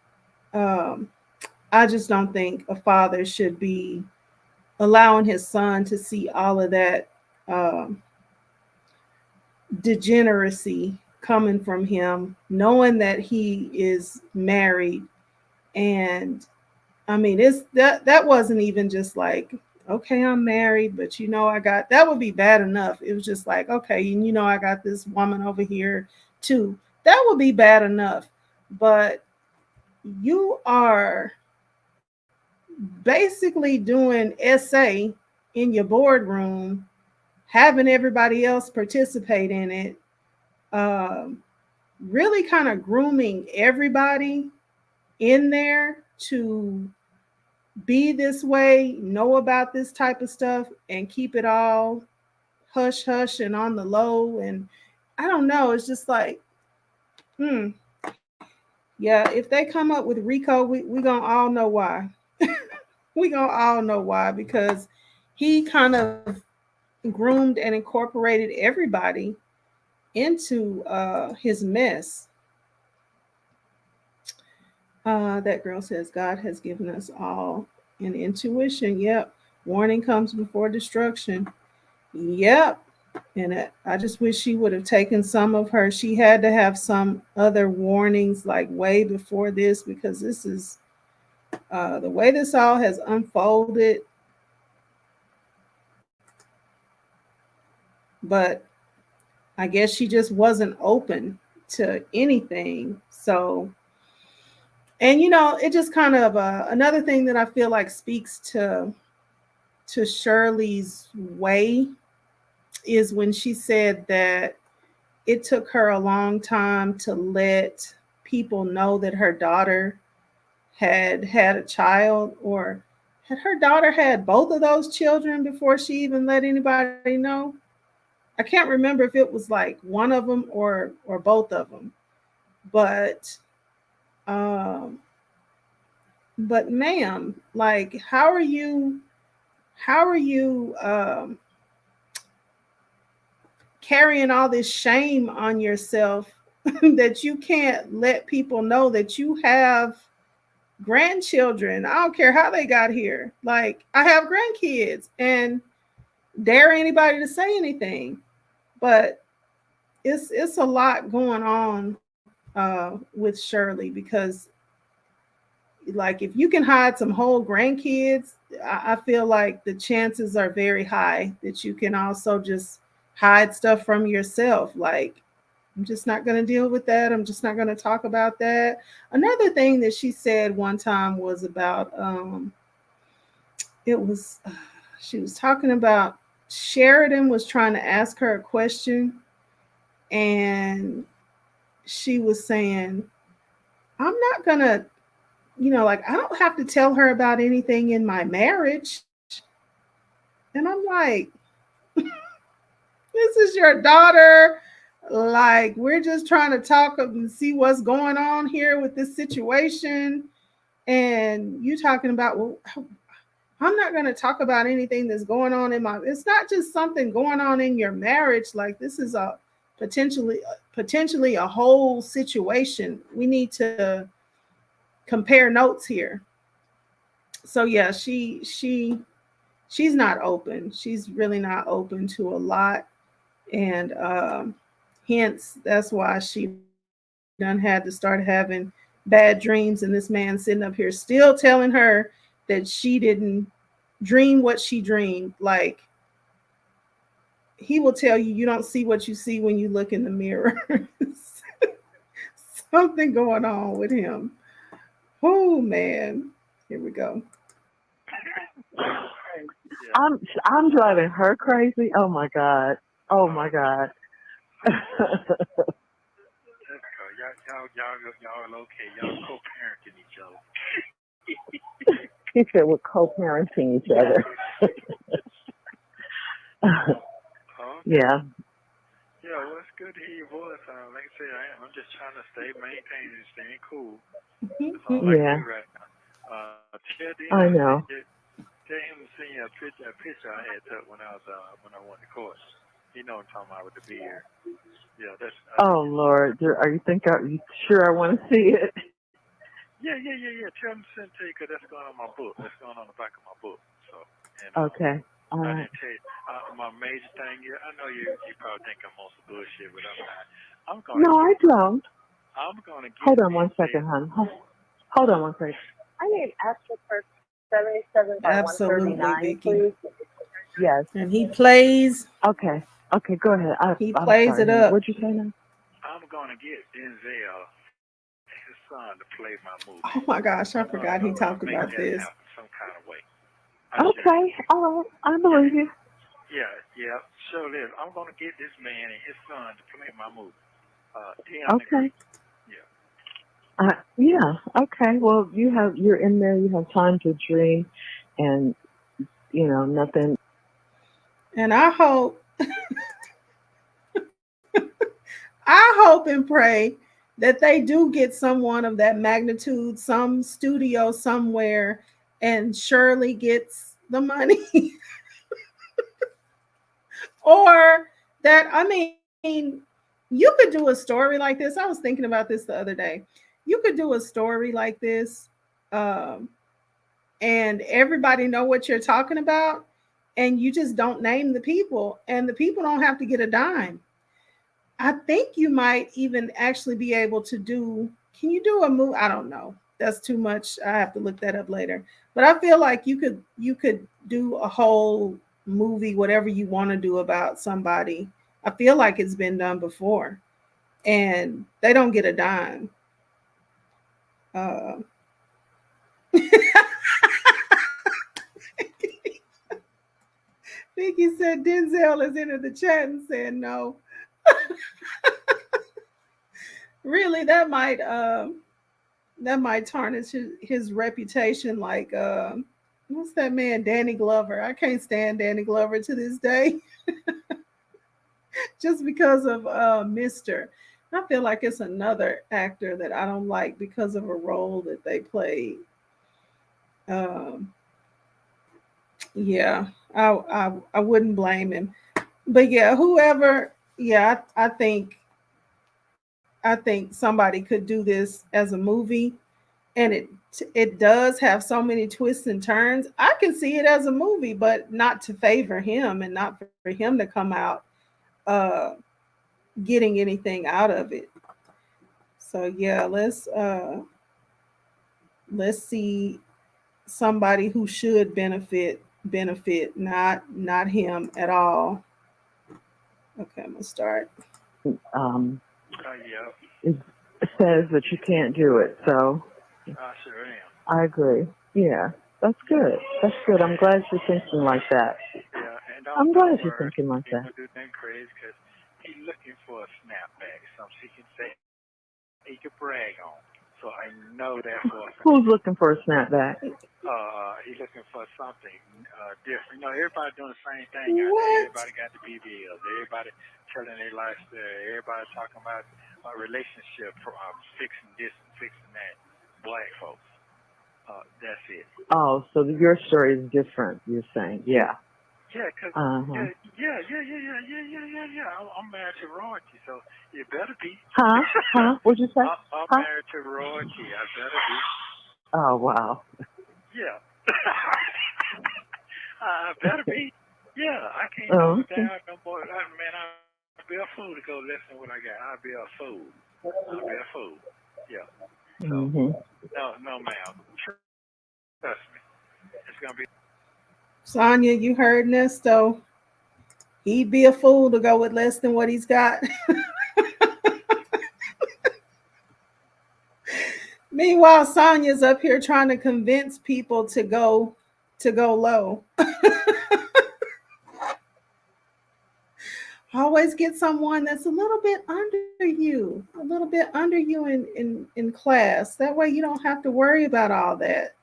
um, I just don't think a father should be allowing his son to see all of that um, degeneracy coming from him, knowing that he is married. And I mean, it's that wasn't even just like, okay, I'm married, but I got, that would be bad enough. It was just like, okay, and I got this woman over here too. That would be bad enough. But you are basically doing SA in your boardroom, having everybody else participate in it, um, really kind of grooming everybody in there to be this way, know about this type of stuff, and keep it all hush hush and on the low. And I don't know, it's just like, yeah, if they come up with Rico, we gonna all know why. We gonna all know why, because he kind of groomed and incorporated everybody into his mess. That girl says God has given us all an intuition. Yep. Warning comes before destruction. Yep. And I just wish she would have taken some of her. She had to have some other warnings like way before this, because this is the way this all has unfolded. But I guess she just wasn't open to anything. So, and it just kind of another thing that I feel like speaks to Shirley's way is when she said that it took her a long time to let people know that her daughter had had a child, or had her daughter had both of those children before she even let anybody know. I can't remember if it was like one of them or both of them, but um but ma'am, like how are you carrying all this shame on yourself that you can't let people know that you have grandchildren? I don't care how they got here. Like, I have grandkids, and dare anybody to say anything. But it's a lot going on with Shirley, because like if you can hide some whole grandkids, I feel like the chances are very high that you can also just hide stuff from yourself. Like, I'm just not going to deal with that. I'm just not going to talk about that. Another thing that she said one time was about it was she was talking about Sheridan was trying to ask her a question, and she was saying, I'm not going to, like, I don't have to tell her about anything in my marriage. And I'm like, this is your daughter. Like, we're just trying to talk and see what's going on here with this situation. And you talking about, well, I'm not going to talk about anything that's going on in my, it's not just something going on in your marriage. Like, this is a potentially a whole situation. We need to compare notes here. So yeah, she's not open. She's really not open to a lot. And hence that's why she done had to start having bad dreams, and this man sitting up here still telling her that she didn't dream what she dreamed. Like, he will tell you, you don't see what you see when you look in the mirror. Something going on with him. Oh man, here we go. I'm driving her crazy. Oh my god. Oh my god. Y'all okay. Y'all co-parenting each other. He said we're co-parenting each other. Yeah. Yeah, well, it's good to hear your voice. Like I said, I'm just trying to maintaining, staying cool. That's all I can do right now. Tell Deon, I know. Tell him to send you a picture I had took when I went to court. You know what I'm talking about with the beard. Yeah, that's. Oh Lord, are you sure I want to see it? Yeah. Tell him to send it to you, because that's going on my book. That's going on the back of my book. So. And, okay. All right. I didn't tell you. My major thing here. I know you probably think I'm on some bullshit, but I'm not. I don't. I'm gonna get. Hold on 1 second, hon. Hold on 1 second. I need extra for 77 by Absolutely, 139, Vicky. please. Yes. And he plays. Okay, go ahead. He plays it up. What'd you say now? I'm gonna get Denzel, his son, to play my movie. Oh my gosh, I forgot he talked about this. Some kind of way. Okay, all right, I believe you. Yeah, sure is. I'm gonna get this man and his son to play my movie. Dion. Okay. Yeah. Yeah. Okay. Well, you're in there. You have time to dream, and nothing. And I hope, I hope and pray that they do get someone of that magnitude, some studio somewhere, and Shirley gets the money. Or that, I mean, you could do a story like this. I was thinking about this the other day. You could do a story like this, um, and everybody know what you're talking about, and you just don't name the people, and the people don't have to get a dime. I think you might even actually be able to do. Can you do a move? I don't know. That's too much. I have to look that up later. But I feel like you could do a whole movie, whatever you want to do about somebody. I feel like it's been done before, and they don't get a dime. Uh, Vicky said Denzel has entered the chat and said no. Really, that might tarnish his reputation. Like, what's that man, Danny Glover? I can't stand Danny Glover to this day, just because of Mister. I feel like it's another actor that I don't like because of a role that they played. Um, yeah, I wouldn't blame him. But yeah, whoever. Yeah, I think somebody could do this as a movie, and it does have so many twists and turns. I can see it as a movie, but not to favor him and not for him to come out uh getting anything out of it. So yeah, let's see somebody who should benefit, not him at all. Okay, I'm gonna start. Um, Yeah, it says that you can't do it. So I sure am. I agree. Yeah, that's good. That's good. I'm glad you're thinking like that. Yeah, and I'm don't glad you're worry, thinking like he that. gonna do nothing crazy because he's looking for a snapback, something he can say he can brag on. So I know that for a fact. Who's looking for a snapback? He's looking for something different. You know, everybody doing the same thing out there. What? Everybody got the BBLs. Everybody telling their lifestyle. Everybody talking about a relationship, fixing this and fixing that. Black folks. That's it. Oh, so your story is different. You're saying, yeah. Yeah, cause Uh-huh. yeah. I'm married to royalty, so you better be. Huh? Huh? What'd you say? I'm Huh? married to royalty. I better be. Oh, wow. Yeah. I better be. Yeah, I can't Oh, go okay. down no more. Man, I'd be a fool to go less than what I got. I'd be a fool. I'd be a fool. Yeah. So, Mm-hmm. no, ma'am. Trust me. It's gonna be. Sonia, you heard Nesto. He'd be a fool to go with less than what he's got. Meanwhile, Sonia's up here trying to convince people to go low. Always get someone that's a little bit under you, a little bit under you in class. That way you don't have to worry about all that.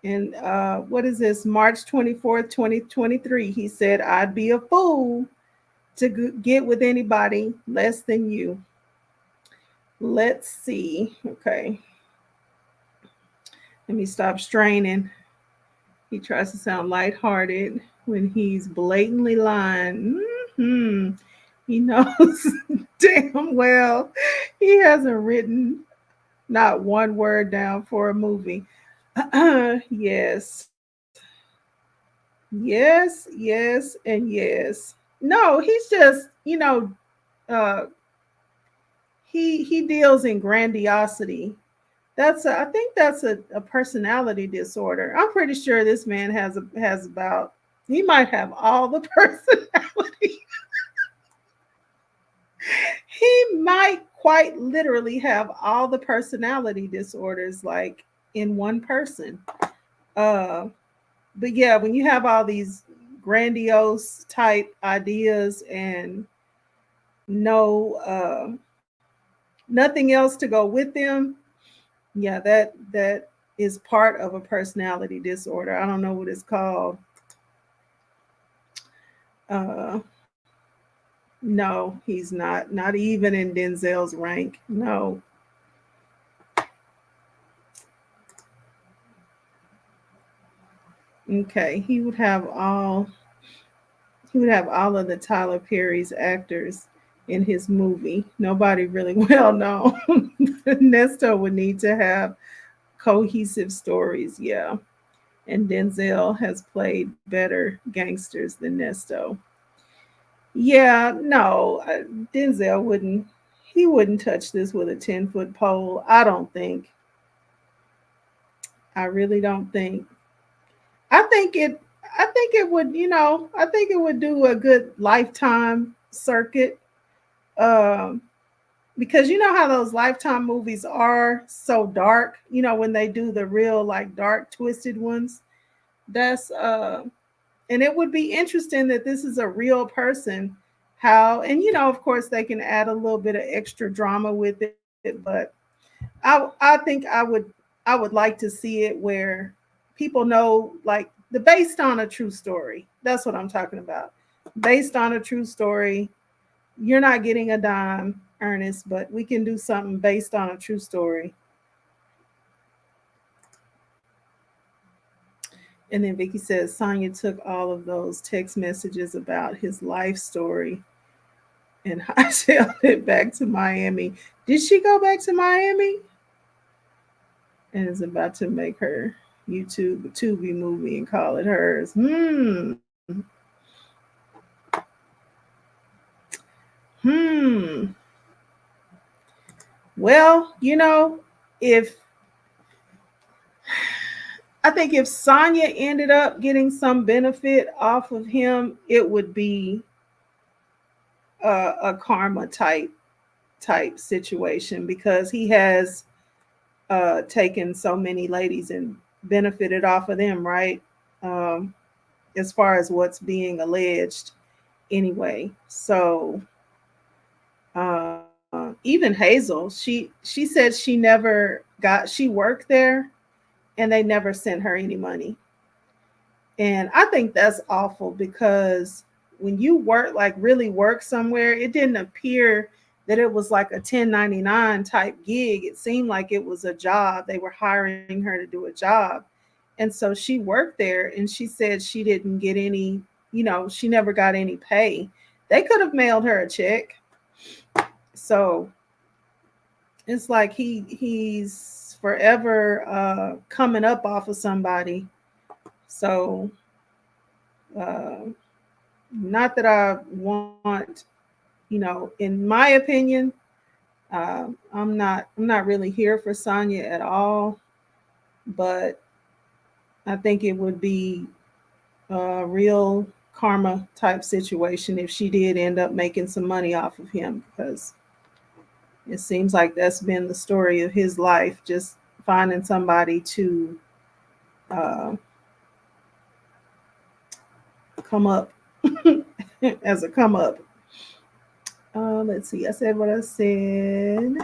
And what is this? March 24th, 2023. He said, I'd be a fool to get with anybody less than you. Let's see. Okay. Let me stop straining. He tries to sound lighthearted when he's blatantly lying. He knows damn well he hasn't written not one word down for a movie. Yes. Yes, and yes. No, he's just, uh, he deals in grandiosity. I think that's a personality disorder. I'm pretty sure this man has about, he might have all the personality. He might quite literally have all the personality disorders like in one person. Uh but yeah, when you have all these grandiose type ideas and no nothing else to go with them, yeah, that is part of a personality disorder. I don't know what it's called. Uh, no, he's not even in Denzel's rank. No. Okay, he would have all. he would have all of the Tyler Perry's actors in his movie. Nobody really well known. Nesto would need to have cohesive stories, yeah. And Denzel has played better gangsters than Nesto. Yeah, no, Denzel wouldn't. He wouldn't touch this with a 10-foot pole. I don't think. I really don't think. I think it. I think it would. I think it would do a good lifetime circuit. Um, because you know how those lifetime movies are so dark. When they do the real like dark twisted ones. That's and it would be interesting that this is a real person. How and of course they can add a little bit of extra drama with it, but I think I would like to see it where people know like the based on a true story. That's what I'm talking about. Based on a true story. You're not getting a dime, Ernest, but we can do something based on a true story. And then Vicky says Sonya took all of those text messages about his life story and hightailed it back to Miami. Did she go back to Miami? And is about to make her Tubi movie and call it hers. Well, if I think if Sonya ended up getting some benefit off of him, it would be a karma type situation because he has taken so many ladies and benefited off of them, right? Um, as far as what's being alleged, anyway. So even Hazel, she said she worked there and they never sent her any money. And I think that's awful because when you work, like really work somewhere, it didn't appear that it was like a 1099 type gig. It seemed like it was a job. They were hiring her to do a job. And so she worked there and she said she didn't get any, she never got any pay. They could have mailed her a check. So it's like he's forever coming up off of somebody. So not that I want, in my opinion, I'm not really here for Sonya at all, but I think it would be a real karma type situation if she did end up making some money off of him, because it seems like that's been the story of his life, just finding somebody to come up as a come up. Let's see. I said what I said.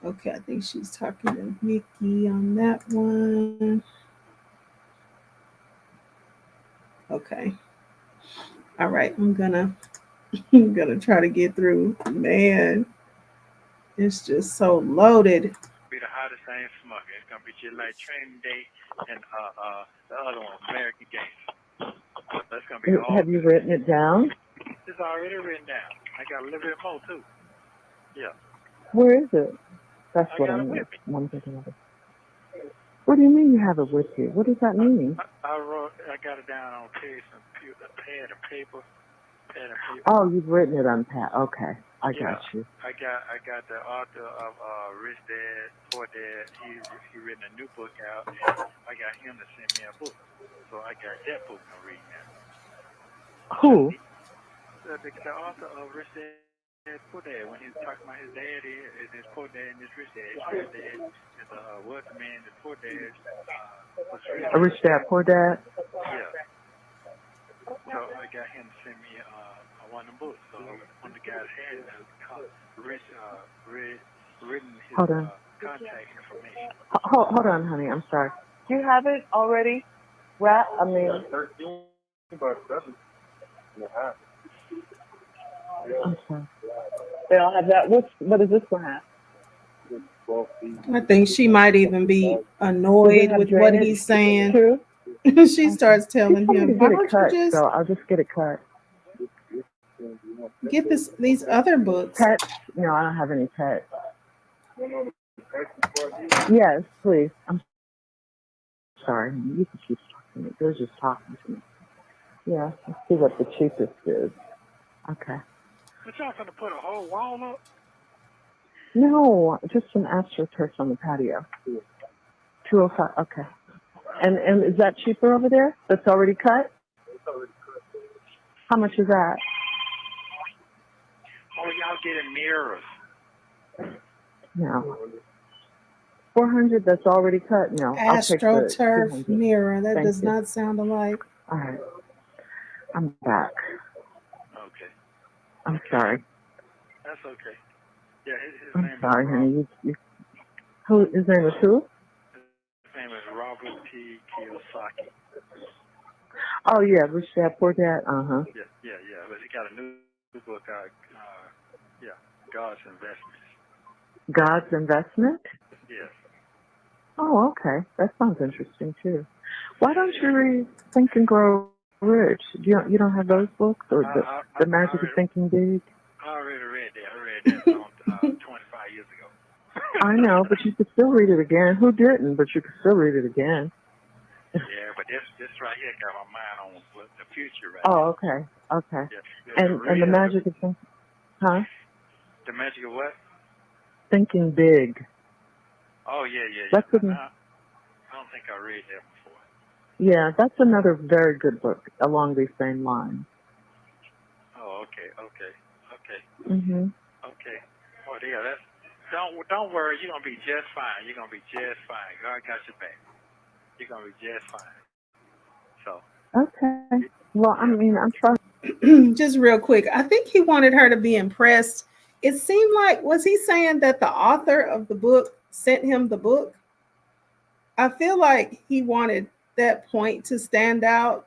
Okay, I think she's talking to Vicky on that one. Okay. All right. I'm gonna try to get through. Man, it's just so loaded. Be the hottest thing smoking. It's gonna be just like Training Day and the other one, American Gangster. That's gonna be all. Have you written it down? It's already written down. I got a little bit more too. Yeah. Where is it? That's I what got I'm it with me. thinking of. What do you mean you have it with you? What does that mean? I got it down on pad and paper. Oh, you've written it on pad. Okay, I got you. I got the author of Rich Dad, Poor Dad. He written a new book out, and I got him to send me a book. So I got that book I'm reading now. Who? The author of Rich Dad, Poor Dad. When he was talking about his dad, is his poor dad and his rich dad. His rich dad is a wealthy man. His poor dad was rich. A Rich Dad, Poor Dad? Yeah. So I got him to send me one of the books. So one of the guys had written his contact information. Hold on, honey. I'm sorry. Do you have it already? I mean, 13, but that's I'm sorry. They all have that. What does this one have? I think she might even be annoyed with what he's saying. True? She starts She telling told me to him, "Why get it don't you cut, just so I'll just get it cut. get these other books?" Pets? No, I don't have any pets. Yes, please. I'm sorry. You can keep talking to me. They're just talking to me. Yeah, let's see what the cheapest is. Okay. But y'all gonna put a whole wall up? No, just an astroturf on the patio. 205. Okay. And is that cheaper over there? That's already cut? How much is that? Oh, y'all getting mirrors? No. 400. That's already cut. No, I'll take the AstroTurf 200. mirror. That Thank does you. not sound alike. All right. I'm back. Okay. I'm sorry. That's okay. Yeah, his I'm name sorry, is honey. Who? His name is who? His name is Robert T. Kiyosaki. Oh yeah, Rich Dad Poor Dad. Yeah. But he got a new book out. Yeah, God's Investments. God's Investment. Yes. Oh, okay. That sounds interesting too. Why don't you read Think and Grow Rich? You don't have those books or the Magic of Thinking Big? I already read that. I read that long, 25 years ago. I know, but you could still read it again. Who didn't? But you could still read it again. Yeah, but this right here got my mind on the future right Oh, okay. Okay. Yeah, And the Magic of Thinking, huh? The Magic of what? Thinking Big. Oh, yeah. That's I don't think I read that before. Yeah, that's another very good book along these same lines. Oh, okay. Mhm. Okay. Oh, yeah, don't worry, you're gonna be just fine. You're gonna be just fine. God got your back. You're gonna be just fine. So. Okay. Well, I mean, I'm trying. Just real quick, I think he wanted her to be impressed. It seemed like, was he saying that the author of the book sent him the book? I feel like he wanted that point to stand out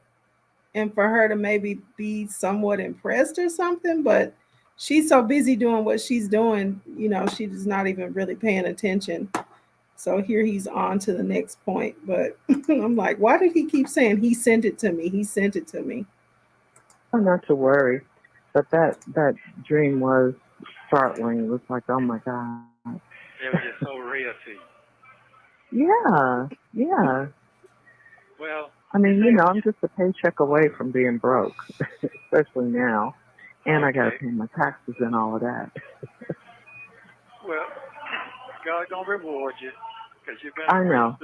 and for her to maybe be somewhat impressed or something, but she's so busy doing what she's doing, she's not even really paying attention. So here he's on to the next point, but I'm like, why did he keep saying he sent it to me? He sent it to me. Oh, not to worry, but that dream was startling. It was like, oh my God. It was just so real to you. Yeah. Well, I mean, I'm just a paycheck away from being broke, especially now, and I got to pay my taxes and all of that. Well, God's gonna reward you because you've been. I know.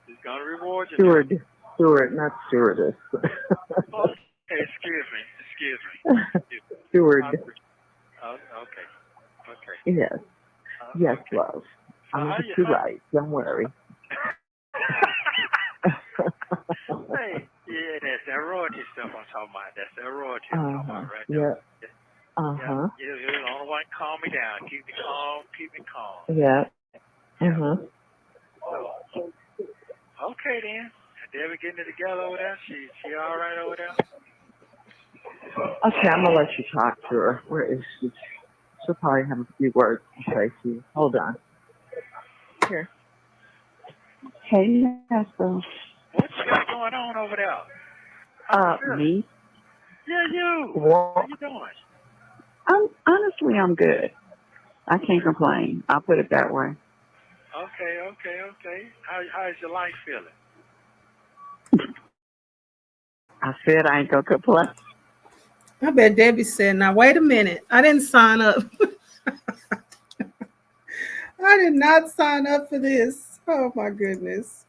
He's gonna reward you. Steward, not stewardess. Oh, excuse me. Steward. Okay. Yes. Yes, okay. love. So I'm gonna get you right. Don't worry. Hey, yeah, that's that royalty stuff I'm talking about. That's that royalty I'm talking about right Yeah. there. Uh-huh. You're the only one to calm me down. Keep me calm. Yeah. Uh-huh. So, okay then. Debbie getting it together over there. She all right over there? Okay, I'm gonna let you talk to her. Where is she? She'll probably have a few words to say to you. Hold on. Here. Hey, Nesto. What you got going on over there? Me? Yeah, you. What? How you doing? I'm good. I can't complain. I'll put it that way. Okay. How's your life feeling? I said I ain't gonna complain. I bet Debbie said, now wait a minute. I didn't sign up. I did not sign up for this. Oh my goodness.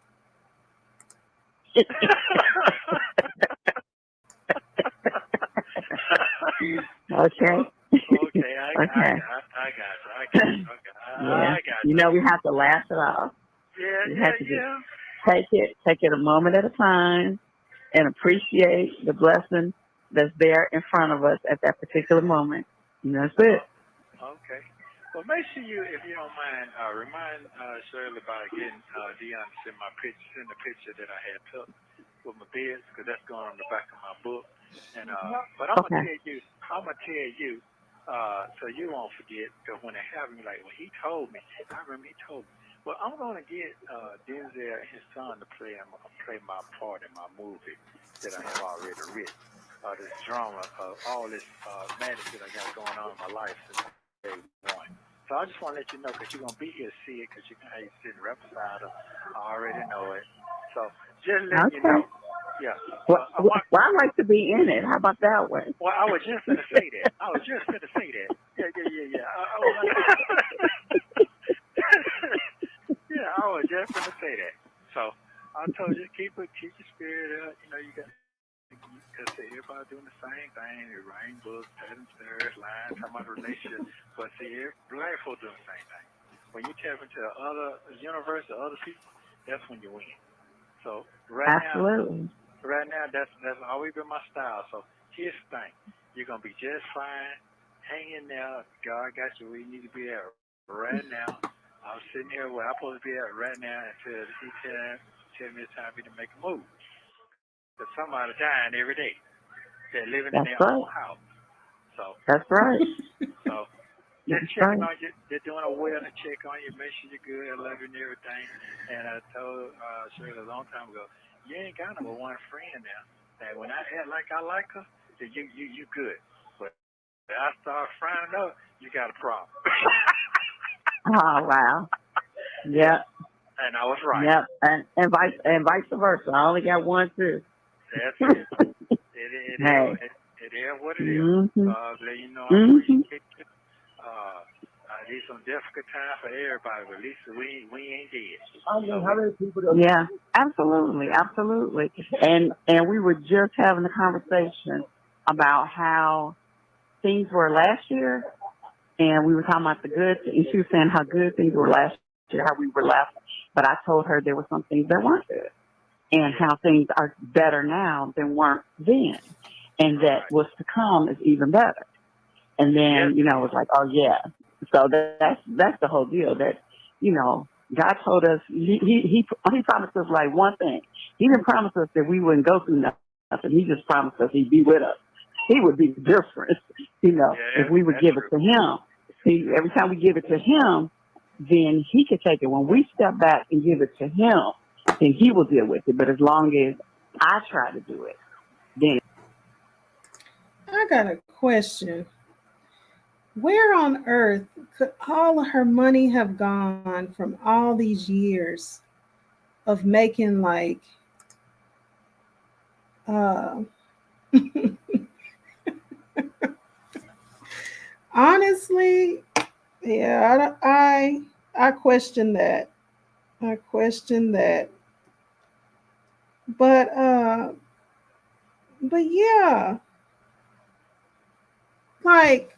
Okay. Okay, I got you. Yeah. You know, we have to laugh it off. We have to just take it a moment at a time and appreciate the blessing that's there in front of us at that particular moment. And that's it. Okay. Well, make sure you, if you don't mind, remind Shirley about getting Dion to send the picture that I had took with my beard, because that's going on the back of my book. And but I'm gonna tell you, so you won't forget. Because when it happened, like when he told me, I remember he told me, Well, I'm gonna get Denzel and his son to play my part in my movie that I have already written. This drama of all this madness that I got going on in my life since day one. So I just want to let you know because you're gonna be here to see it because you can how you sit right beside her. I already know it. So just letting you know. Yeah. Well, I like to be in it. How about that one? Well, I was just gonna say that. Yeah. Yeah, I was just gonna say that. So I told you keep your spirit up. You know, you got because everybody doing the same thing. They writing books, telling stories, lying, talking about relationships. But see, black folks doing the same thing. When you tap into the other universe, the other people, that's when you win. So Absolutely. Right now, that's always been my style. So here's the thing: you're gonna be just fine. Hang in there. God got you where you need to be at right now. I'm sitting here where I'm supposed to be at right now until he tell me it's time for me to make a move. Because somebody dying every day. They're living in their own house. So that's right. So just checking on you. They're doing a well to check on you, make sure you're good, I love you and everything. And I told Shirley a long time ago, you ain't got number one friend now. That when I act like I like her, then you good. But when I start frying up, you got a problem. Oh wow. Yep. And I was right. Yep. And vice versa. I only got one too. That's it. It is what it is. Mm-hmm. Let you know I appreciate it. These some difficult times for everybody, but at least we ain't dead. Yeah, absolutely. And we were just having a conversation about how things were last year, and we were talking about the good, and she was saying how good things were last year, how we were laughing. But I told her there were some things that weren't good, and how things are better now than weren't then, and that what's to come is even better. And then, it was like, oh yeah. So that's the whole deal. That, God told us he promised us like one thing. He didn't promise us that we wouldn't go through nothing. He just promised us he'd be with us. He would be the difference, if we would give it to him. See, every time we give it to him, then he can take it. When we step back and give it to him, then he will deal with it. But as long as I try to do it, then. I got a question. Where on earth could all of her money have gone from all these years of making honestly, yeah, I question that. I question that. But yeah,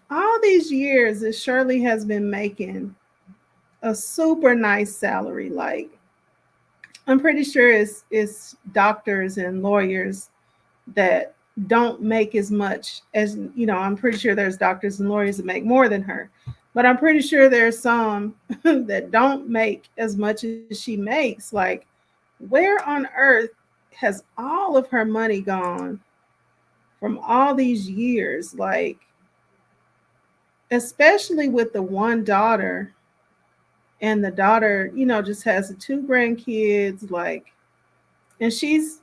all these years that Shirley has been making a super nice salary. I'm pretty sure it's doctors and lawyers that don't make as much as, I'm pretty sure there's doctors and lawyers that make more than her. But I'm pretty sure there's some that don't make as much as she makes. Where on earth has all of her money gone from all these years? Especially with the one daughter, and the daughter, just has the two grandkids, and she's,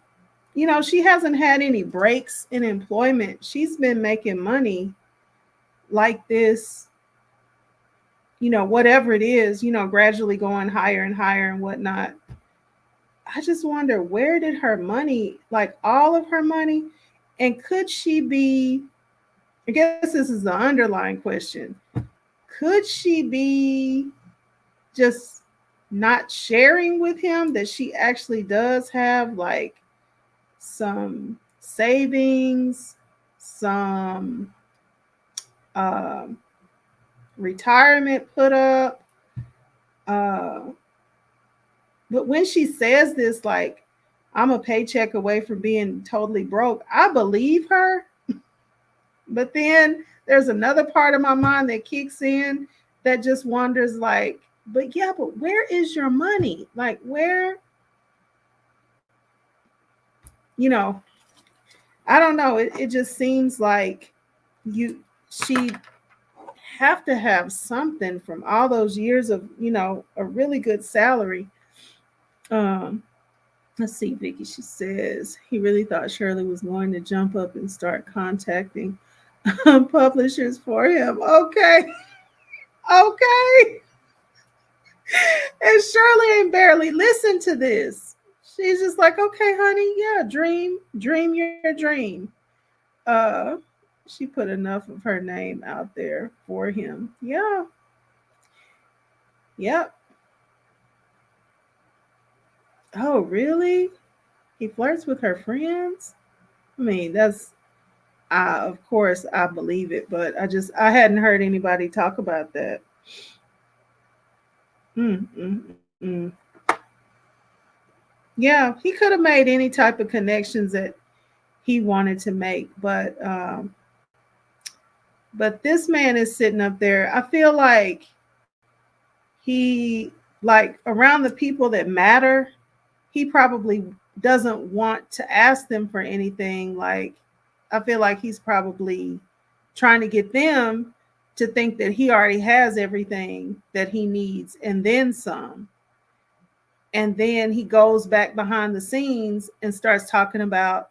she hasn't had any breaks in employment. She's been making money like this, whatever it is, gradually going higher and higher and whatnot. I just wonder, where did her money, all of her money, and could she be, I guess this is the underlying question, could she be just not sharing with him that she actually does have some savings, some retirement put up? But when she says this, I'm a paycheck away from being totally broke, I believe her. But then there's another part of my mind that kicks in that just wonders, but where is your money? Where, I don't know. It just seems like she have to have something from all those years of, a really good salary. Um, let's see, Vicky, she says he really thought Shirley was going to jump up and start contacting publishers for him. Okay. Okay. And Shirley ain't barely listened to this. She's just like, okay, honey, yeah, dream your dream. Uh, she put enough of her name out there for him. Yeah, yep. Oh, really? He flirts with her friends? I mean, of course, I believe it, but I hadn't heard anybody talk about that. Mm, mm, mm. Yeah, he could have made any type of connections that he wanted to make, but this man is sitting up there. I feel like he, like, around the people that matter, he probably doesn't want to ask them for anything. Like, I feel like he's probably trying to get them to think that he already has everything that he needs and then some. And then he goes back behind the scenes and starts talking about,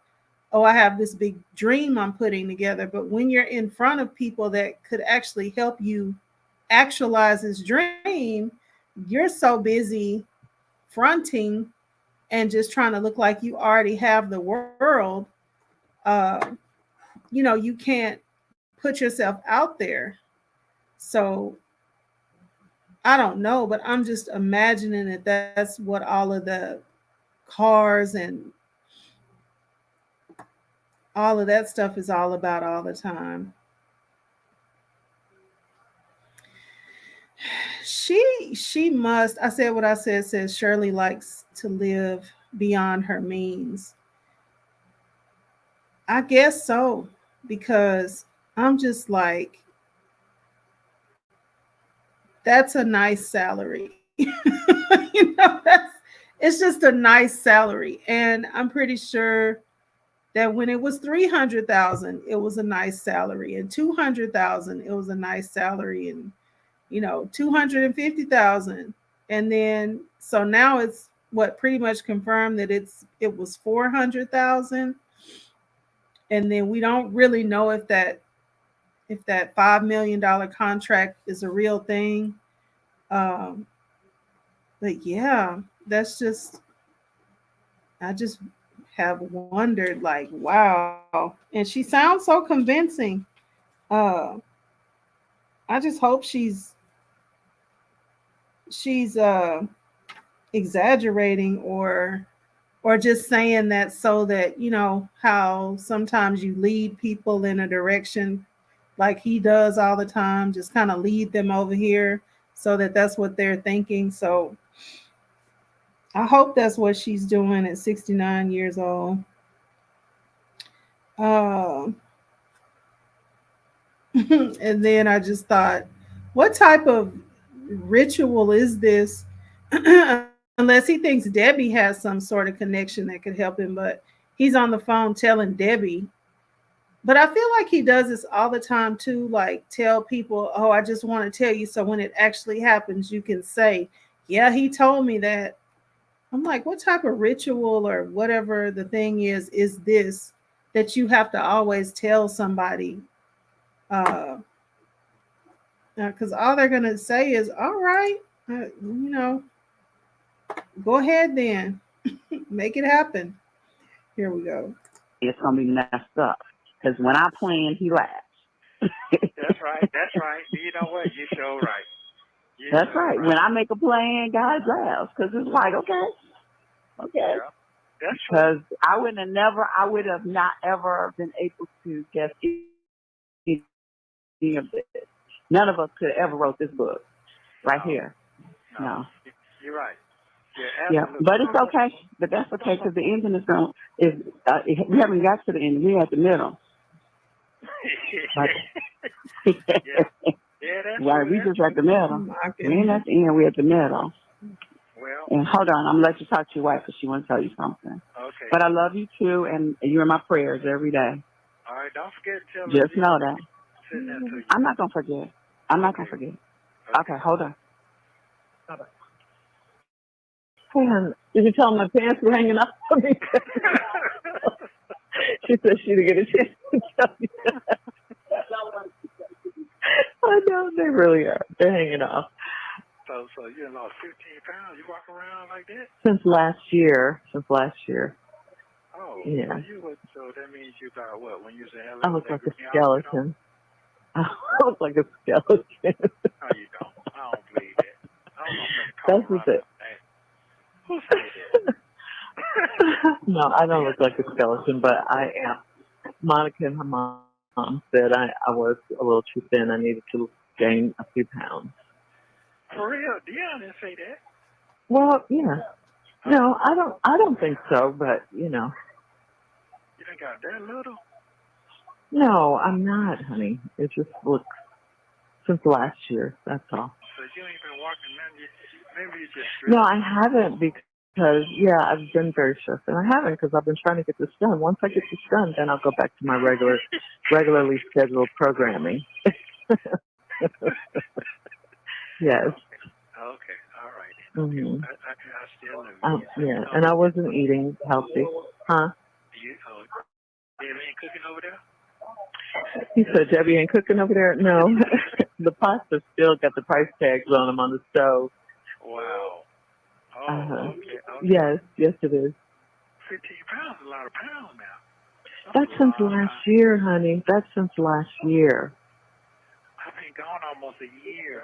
oh, I have this big dream I'm putting together. But when you're in front of people that could actually help you actualize this dream, you're so busy fronting and just trying to look like you already have the world. uh, you can't put yourself out there. So I don't know, but I'm just imagining that that's what all of the cars and all of that stuff is all about all the time. She must, I said what I said, says Shirley likes to live beyond her means. I guess so, because I'm just like, that's a nice salary. It's just a nice salary. And I'm pretty sure that when it was 300,000, it was a nice salary, and 200,000, it was a nice salary, and 250,000. And then so now it's what pretty much confirmed that it was 400,000. And then we don't really know if that $5 million contract is a real thing. Um, but yeah, that's just, I just have wondered, like, wow. And she sounds so convincing. Uh, I just hope she's exaggerating, or just saying that so that, how sometimes you lead people in a direction like he does all the time, just kind of lead them over here so that that's what they're thinking. So I hope that's what she's doing at 69 years old. Uh, and then I just thought, what type of ritual is this? Unless he thinks Debbie has some sort of connection that could help him, but he's on the phone telling Debbie. But I feel like he does this all the time too, like tell people, oh, I just want to tell you so when it actually happens, you can say, yeah, he told me that. I'm like, what type of ritual or whatever the thing is this that you have to always tell somebody? Because all they're going to say is, all right, go ahead then, make it happen. Here we go. It's going to be messed up. Because when I plan, he laughs. That's right. That's right. You know what? You're so right. That's right. When I make a plan, God laughs. Because it's like, okay. Yeah, that's because I would have not ever been able to guess any of this. None of us could have ever wrote this book right here. No. You're right. Yeah, but it's okay. But that's okay because the ending we haven't got to the end. We're at the middle. That's right. We just at the middle. We ain't at the end. We're at the middle. Well, and hold on, I'm gonna let you talk to your wife because she wants to tell you something. Okay. But I love you too, and you're in my prayers every day. All right, don't forget to tell Just know that. I'm not gonna forget. I'm not going to forget. Okay, hold on. Bye-bye. Hey, hon, did you tell him my pants were hanging up for me? She said she didn't get a chance to tell you that. I know, they really are. They're hanging off. So you lost 15 pounds. You walk around like that? Since last year. Oh, yeah. So that means you about what? When you was in LA? I look like a skeleton. I look like a skeleton. No, you don't. I don't believe that. I don't know if That's what it. Who said that? No, I don't look like a skeleton, but I am. Monica and her mom said I was a little too thin. I needed to gain a few pounds. For real? Dion didn't say that. Well, yeah. No, I don't think so, but You done got that little? No, I'm not, honey. It just looks since last year. That's all. So you ain't been walking none. Maybe you just. No, I haven't because I've been very stressed, and I haven't because I've been trying to get this done. Once I get this done, then I'll go back to my regularly scheduled programming. Yes. Okay. All right. Mm-hmm. I still love you. Yeah, and I wasn't eating healthy, huh? Debbie ain't cooking over there? He said, Debbie ain't cooking over there? No. The pasta still got the price tags on them on the stove. Wow. Oh, okay. Yes, it is. 15 pounds is a lot of pounds now. That's since last year, honey. That's since last year. I've been gone almost a year.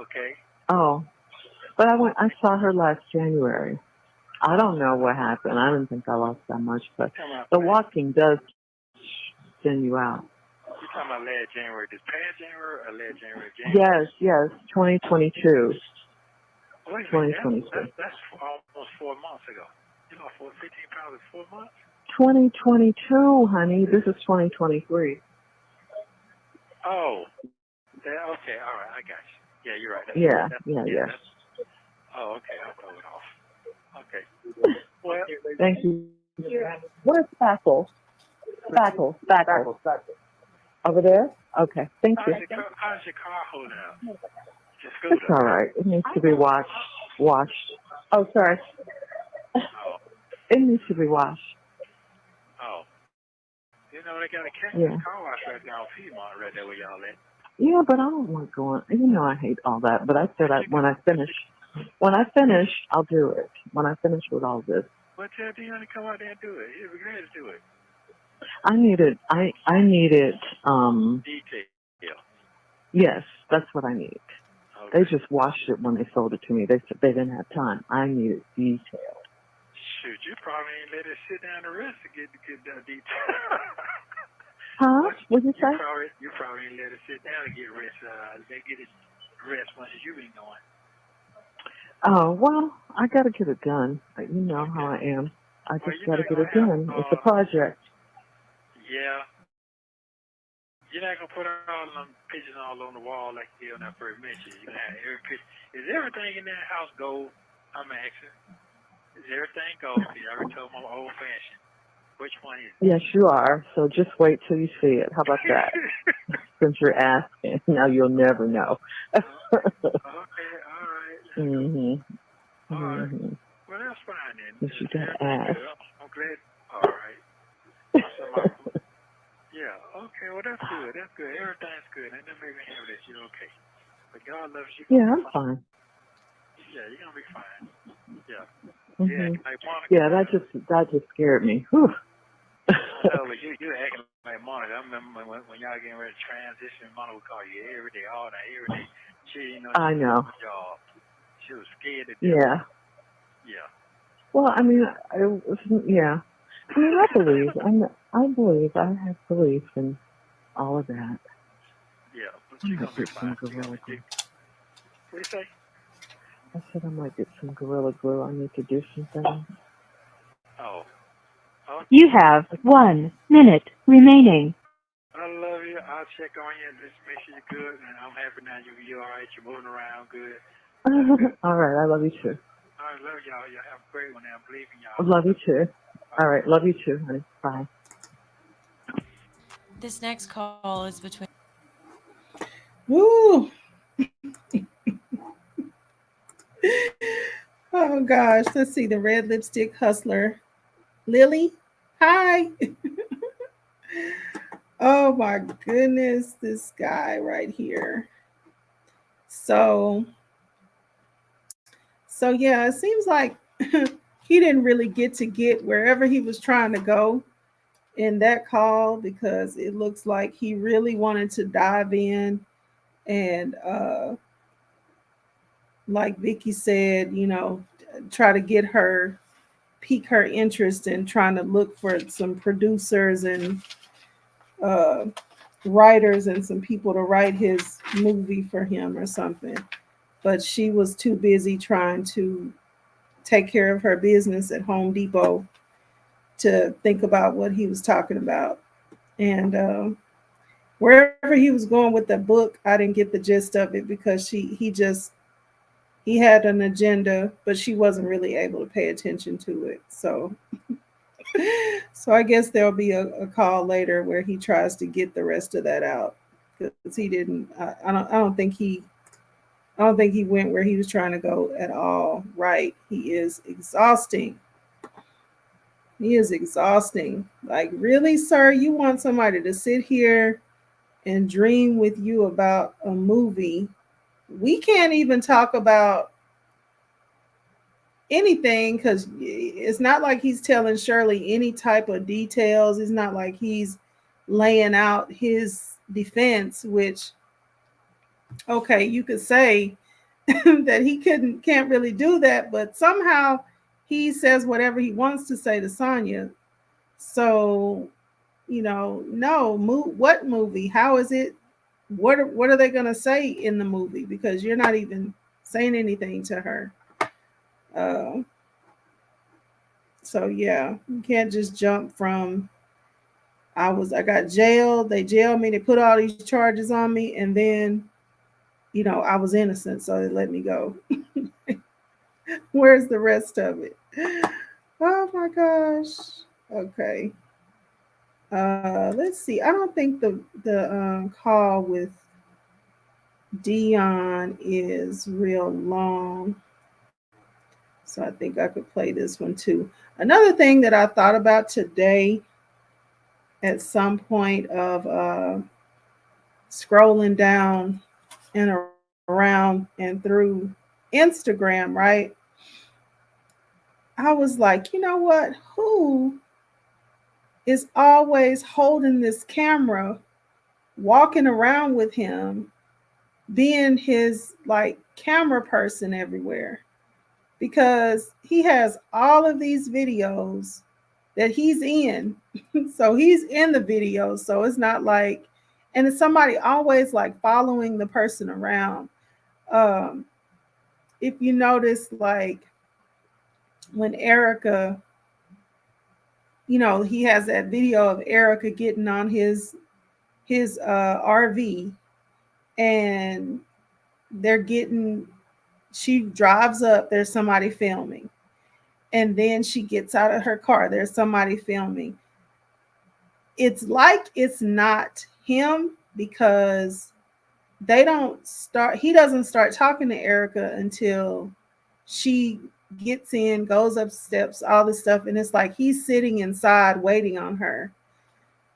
Okay. Oh, but I saw her last January. I don't know what happened. I didn't think I lost that much, but the walking does thin you out. You're talking about last January, this past January or last January? Yes, 2022. Wait a 2022. That's almost 4 months ago. You lost 15 pounds in 4 months? 2022, honey. This is 2023. Oh. Okay, all right, I got you. Yeah, you're right. Yeah. Oh, okay, I'll throw it off. Okay. Well, thank you. Where's Spackle? Spackle. Over there? Okay, thank you. How's your car holding up? It's all right. It needs to be washed. Oh, sorry. Oh. It needs to be washed. Oh. You know, they got a car wash right down Piedmont right there where y'all at. Yeah, but I don't want going. I hate all that. But I said when I finish, I'll do it. When I finish with all this. Well, tell Dion to come out there and do it. He'll be glad to do it. I need it. I need it. Detail. Yes, that's what I need. Okay. They just washed it when they sold it to me. They said they didn't have time. I need it detailed. Shoot, you probably ain't let it sit down and rest to get detail. Huh? What'd you say? You probably ain't let it sit down and get rest. They get it rest once you been going. Oh, well, I got to get it done. You know how I am. I just got to get it done. It's a project. Yeah. You're not going to put all them pictures all on the wall like you did on that first mention. You're going to have every picture. Is everything in that house gold? I'm asking. Is everything gold? I already told my old-fashioned. Which one is it? Yes, you are. So just wait till you see it. How about that? Since you're asking, now you'll never know. Okay, all right. Mhm. All right. Well, that's fine then. But you gotta ask. I'm glad. All right. Yeah. Okay. Well, that's good. That's good. Everything's good. Ain't nothing making have that. You're okay. But God loves you. Yeah, I'm fine. Yeah, you're gonna be fine. Yeah. Mhm. Like Monica. Yeah, that just scared me. Whew. No, but you're acting like Monica. I remember when y'all getting ready to transition, Monica would call you every day, all day, every day. She, I know. She was scared to death. Yeah. Yeah. Well, I mean, yeah. I mean, I believe. I have belief in all of that. Yeah, but you're gonna be fine. What do you say? I said I might get some Gorilla Glue. I need to do some things. Oh. Okay. You have 1 minute remaining. I love you. I'll check on you and just make sure you're good. And I'm happy now you're all right. You're moving around good. All right. I love you too. I love y'all. Y'all have a great one. I believe in y'all. I love you too. All right. Love you too, honey. Bye. This next call is between. Woo! Oh gosh, let's see the red lipstick hustler. Lily, hi. Oh my goodness, this guy right here. So yeah, it seems like he didn't really get wherever he was trying to go in that call because it looks like he really wanted to dive in and like Vicky said, try to get her pique her interest in trying to look for some producers and uh, writers and some people to write his movie for him or something. But she was too busy trying to take care of her business at Home Depot to think about what he was talking about. And wherever he was going with the book, I didn't get the gist of it because he had an agenda, but she wasn't really able to pay attention to it. So I guess there'll be a call later where he tries to get the rest of that out because he didn't. I don't think he went where he was trying to go at all. Right? He is exhausting. He is exhausting. Like, really, sir? You want somebody to sit here and dream with you about a movie? We can't even talk about anything because it's not like he's telling Shirley any type of details. It's not like he's laying out his defense, which, okay, you could say that he can't really do that, but somehow he says whatever he wants to say to Sonya. So, no, what movie? How is it? What are they going to say in the movie? Because you're not even saying anything to her. Uh, so yeah, you can't just jump from I got jailed, they jailed me, they put all these charges on me, and then I was innocent, so they let me go. Where's the rest of it? Oh my gosh. Okay. Let's see. I don't think the call with Dion is real long. So I think I could play this one too. Another thing that I thought about today at some point of scrolling down and around and through Instagram, right? I was like, you know what? Who is always holding this camera, walking around with him, being his like camera person everywhere? Because he has all of these videos that he's in. So he's in the videos. So it's not like, and it's somebody always like following the person around. If you notice, like when Erica, he has that video of Erica getting on his RV, and she drives up, there's somebody filming. And then she gets out of her car, there's somebody filming. It's like it's not him because he doesn't start talking to Erica until she gets in, goes up steps, all this stuff. And it's like he's sitting inside waiting on her.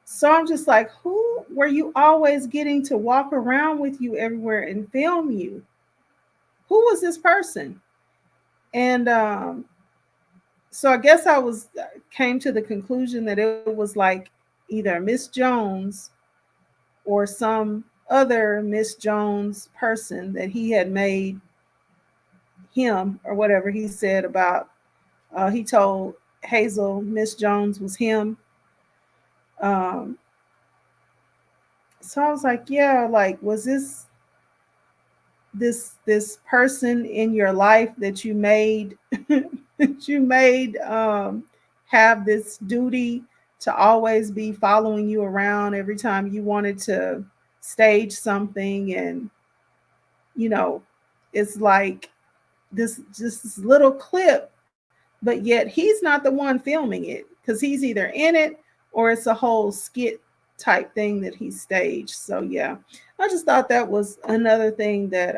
So I'm just like, who were you always getting to walk around with you everywhere and film you? Who was this person? And so I guess came to the conclusion that it was like either Miss Jones or some other Miss Jones person that he had made him, or whatever he said about, he told Hazel Miss Jones was him. So I was like, yeah, like, was this person in your life that you made have this duty to always be following you around every time you wanted to stage something? And it's like this little clip, but yet he's not the one filming it because he's either in it or it's a whole skit type thing that he staged. So yeah, I just thought that was another thing that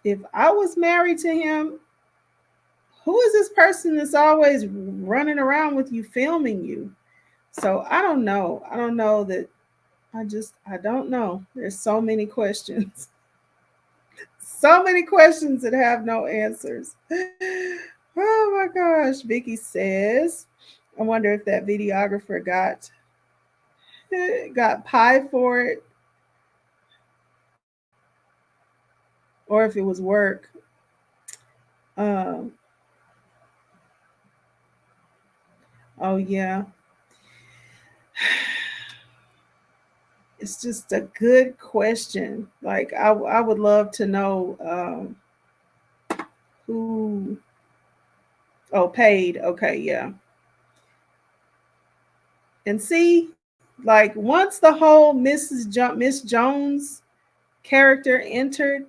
if I was married to him, who is this person that's always running around with you, filming you? So I don't know. I don't know that. I don't know. There's so many questions. So many questions that have no answers. Oh my gosh. Vicky says, I wonder if that videographer got pie for it or if it was work. Um, oh yeah. It's just a good question. Like I would love to know who. Oh, paid. Okay, yeah. And see, like once the whole Miss Jones character entered,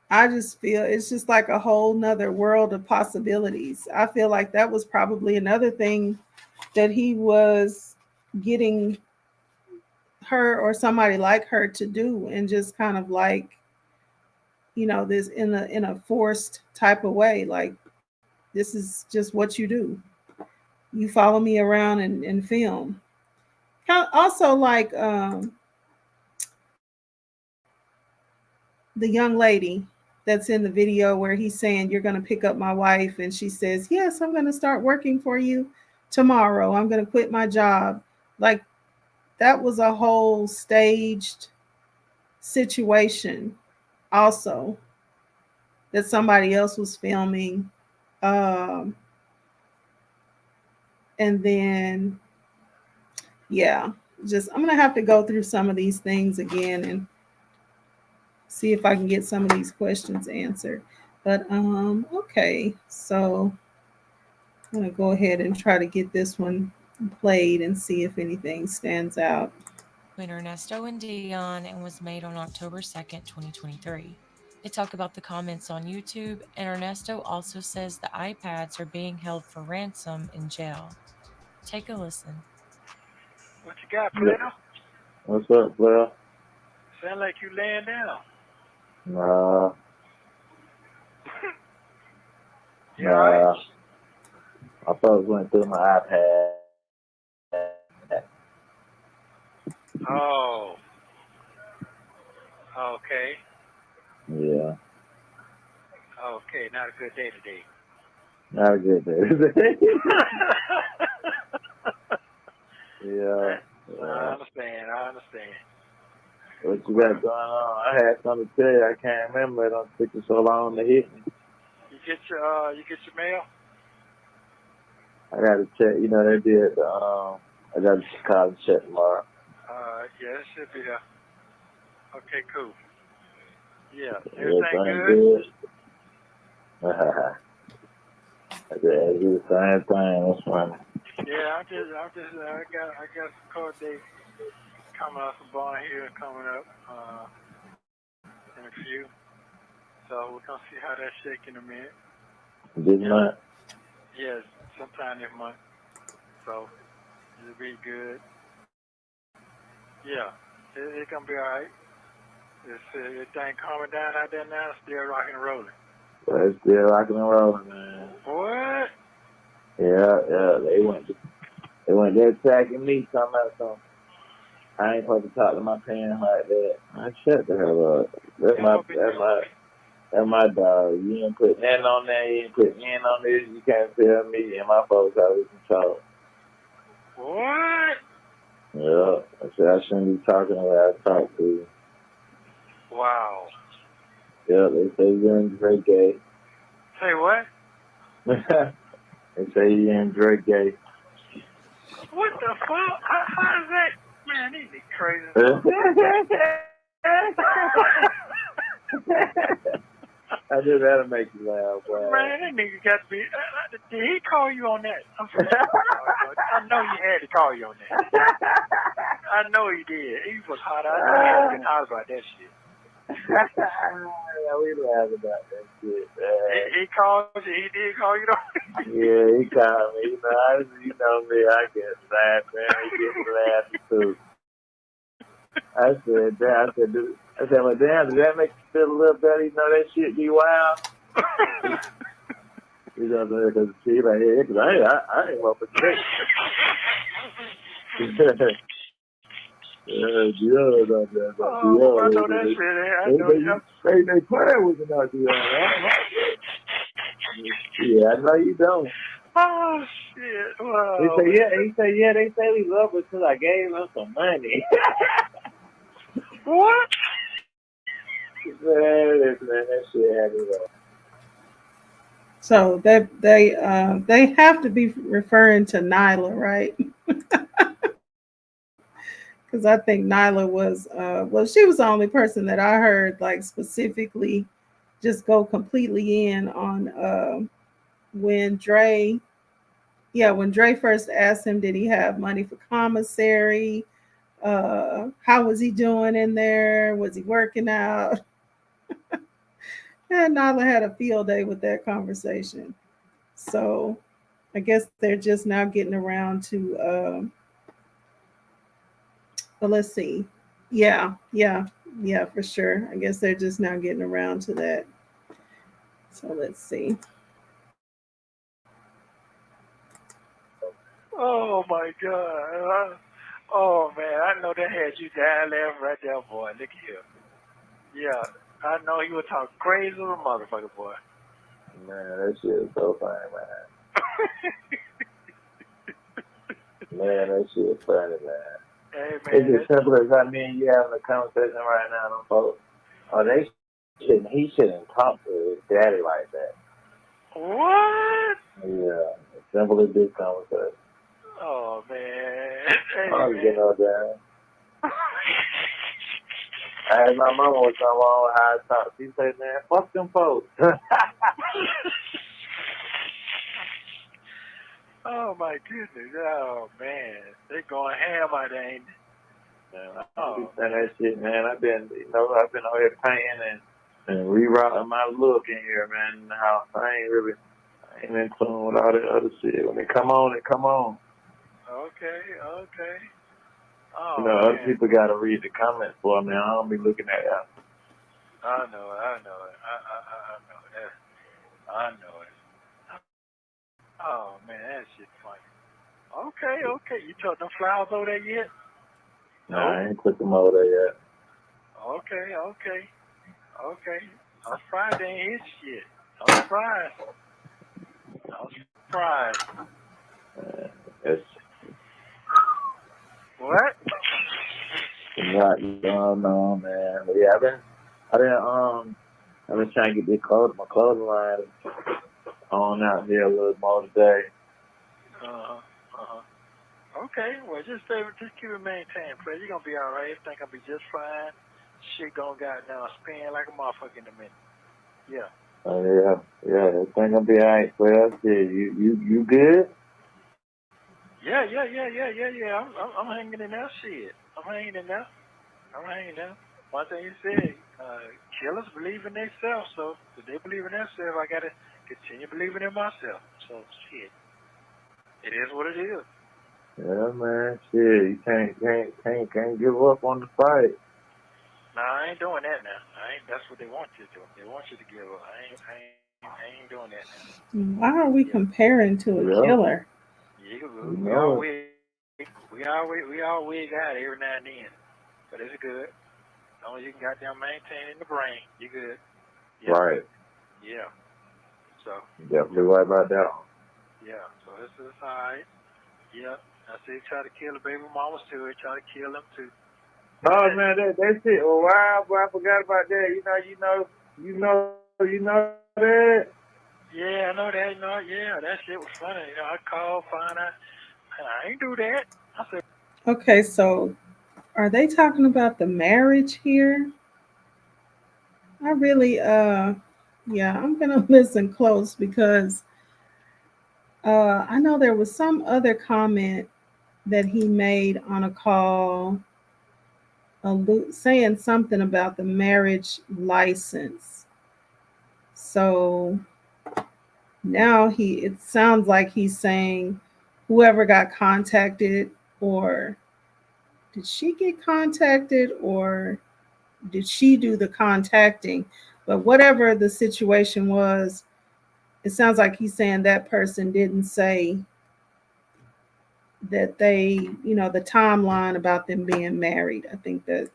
I just feel it's just like a whole nother world of possibilities. I feel like that was probably another thing that he was getting her or somebody like her to do, and just kind of like, this in a forced type of way. Like, this is just what you do. You follow me around and film. Also, like the young lady that's in the video where he's saying, "You're going to pick up my wife," and she says, "Yes, I'm going to start working for you tomorrow. I'm going to quit my job." Like, that was a whole staged situation also that somebody else was filming. Um, and then, yeah, just I'm going to have to go through some of these things again and see if I can get some of these questions answered. But okay, so I'm gonna go ahead and try to get this one played and see if anything stands out. Between Ernesto and Dion and was made on October 2nd, 2023. They talk about the comments on YouTube, and Ernesto also says the iPads are being held for ransom in jail. Take a listen. What you got, Player? What's up, Player? Sound like you laying down. Nah. You all right? My folks went through my iPad. Oh. Okay. Yeah. Okay, not a good day today. Not a good day. Yeah. I understand. What you got going on? I had something to tell you. I can't remember. It don't take you so long to hit me. You get your mail? I got to check. You know, they did I got to call and check tomorrow. Yeah, it should be there. Okay, cool. Yeah, Everything good? I did the same thing. That's funny. Yeah, I got some court dates coming up, some bond here coming up in a few. So we're gonna see how that's shaking in a minute. This month? Yes, sometime this month. So it'll be good. Yeah, it's gonna be all right. Everything calming down out there now. Still rocking and rolling. Well, it's still rocking and rolling, man. What? Yeah. They went there attacking me, talking about something. I ain't supposed to talk to my parents like that. I shut the hell up. That's my dog. You ain't put nothing on there. You ain't put in on this. You can't tell me and my folks how we can talk. What? Yeah. I said I shouldn't be talking the way I talk to you. Wow. Yeah, they say you're in Drake gay. Say what? They say you're in Drake gay. What the fuck? How is that? Man, these are crazy. I knew that'll make you laugh, boy. Man, that nigga got to be. Did he call you on that? I'm sorry. I know he had to call you on that. I know he did. He was hot. I know he had to get hot about that shit. Yeah, we laugh about that shit. He called you. He did call you on. Yeah, he called me. You know me. I get sad, man. He gets laughing too. I said, damn. Well, damn. Does that make you feel a little better? You know that shit be wild. You know, because he like, hey, cause I ain't want to protect. Yeah, Dion out there. I know that shit. They playing with me now, Dion. Yeah, I know you don't. Oh shit! Wow. He said, yeah. They say we love us because I gave them some money. What? Man, that shit had me up. So they have to be referring to Nyla, right? Because I think Nyla was she was the only person that I heard like specifically just go completely in on when Dre first asked him, did he have money for commissary? How was he doing in there? Was he working out? And Nyla had a field day with that conversation. So I guess they're just now getting around to but let's see. Yeah, for sure. I guess they're just now getting around to that. So let's see. Oh my God! Oh man, I know that had you down laughing right there, boy. Look here. Yeah, I know he was talking crazy little motherfucker, boy. Man, that shit is so funny, man. Man, that shit is funny, man. Hey, man, it's as simple as me and you having a conversation right now, them folks. Oh, he shouldn't talk to his daddy like that. What? Yeah, as simple as this conversation. Oh man. Hey, I'm getting all down. I asked my mama what's going on, how I talk. She said, man, fuck them folks. Oh my goodness. Oh man. They going ham out there, ain't they? Man, I understand that shit, man. I've been out here painting and rerouting my look in here, man, in the house. I ain't in tune with all that other shit. When it come on, it come on. Okay. Oh, other people got to read the comments for me. I don't be looking at that. I know it. I know that. I know it. Oh man, that shit funny. Okay. You took them flowers over there yet? No, I ain't took them over there yet. Okay. I'm surprised they ain't hit shit. I'm surprised. It's What? not going on, man. But yeah, I've been trying to get my clothing line on out here a little more today. Okay, well just keep it maintained, play. You're gonna be all right. Everything gonna be just fine. Shit gonna goddamn spin like a motherfucker in a minute. Yeah. Oh yeah, everything gonna be all right. Well, shit, you good? Yeah. I'm hanging in there. Shit, I'm hanging in there. One thing you said, killers believe in themselves. So if they believe in themselves, I gotta continue believing in myself. So shit, it is what it is. Yeah, man. Shit, you can't give up on the fight. No, I ain't doing that now. That's what they want you to do. They want you to give up. I ain't doing that now. Why are we comparing to a killer? Yeah, we always got it every now and then, but it's good. As long as you can goddamn maintain in the brain, you good. Yeah. Right. Yeah. So. Definitely right about that. Yeah. So this is alright. Yeah. I see. Try to kill the baby mamas too. Try to kill them too. Oh man, that shit. Oh wow, boy, I forgot about that. You know that. Yeah, I know that. Yeah, that shit was funny. I called, find out. I ain't do that. I said. Okay, so are they talking about the marriage here? I really, I'm gonna listen close because I know there was some other comment that he made on a call saying something about the marriage license. So now it sounds like he's saying whoever got contacted, or did she get contacted, or did she do the contacting? But whatever the situation was, it sounds like he's saying that person didn't say that they, the timeline about them being married. I think that's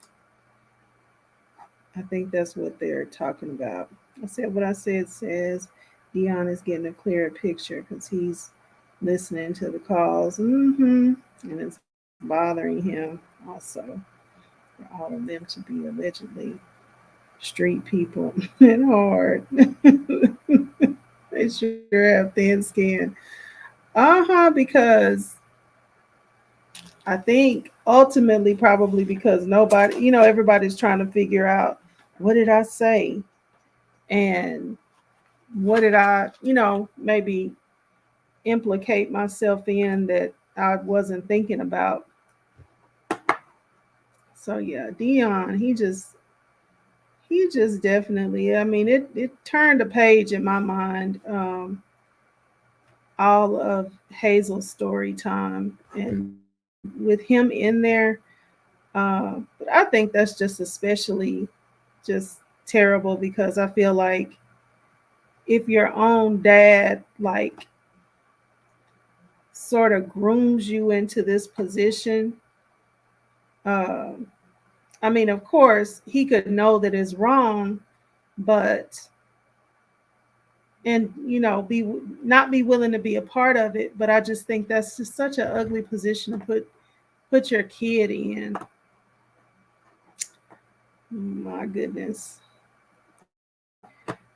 what they're talking about. I said what I said. Says Dion is getting a clearer picture because he's listening to the calls, and it's bothering him also for all of them to be allegedly street people and hard. They sure have thin skin. Because I think ultimately, probably because nobody, everybody's trying to figure out, what did I say? And what did I, maybe implicate myself in that I wasn't thinking about. So yeah, Dion, he just definitely, I mean, it turned a page in my mind. All of Hazel's story time, and with him in there, but I think that's just especially just terrible, because I feel like if your own dad like sort of grooms you into this position, uh, I mean, of course he could know that it's wrong, but and be not be willing to be a part of it. But I just think that's just such an ugly position to put your kid in. My goodness.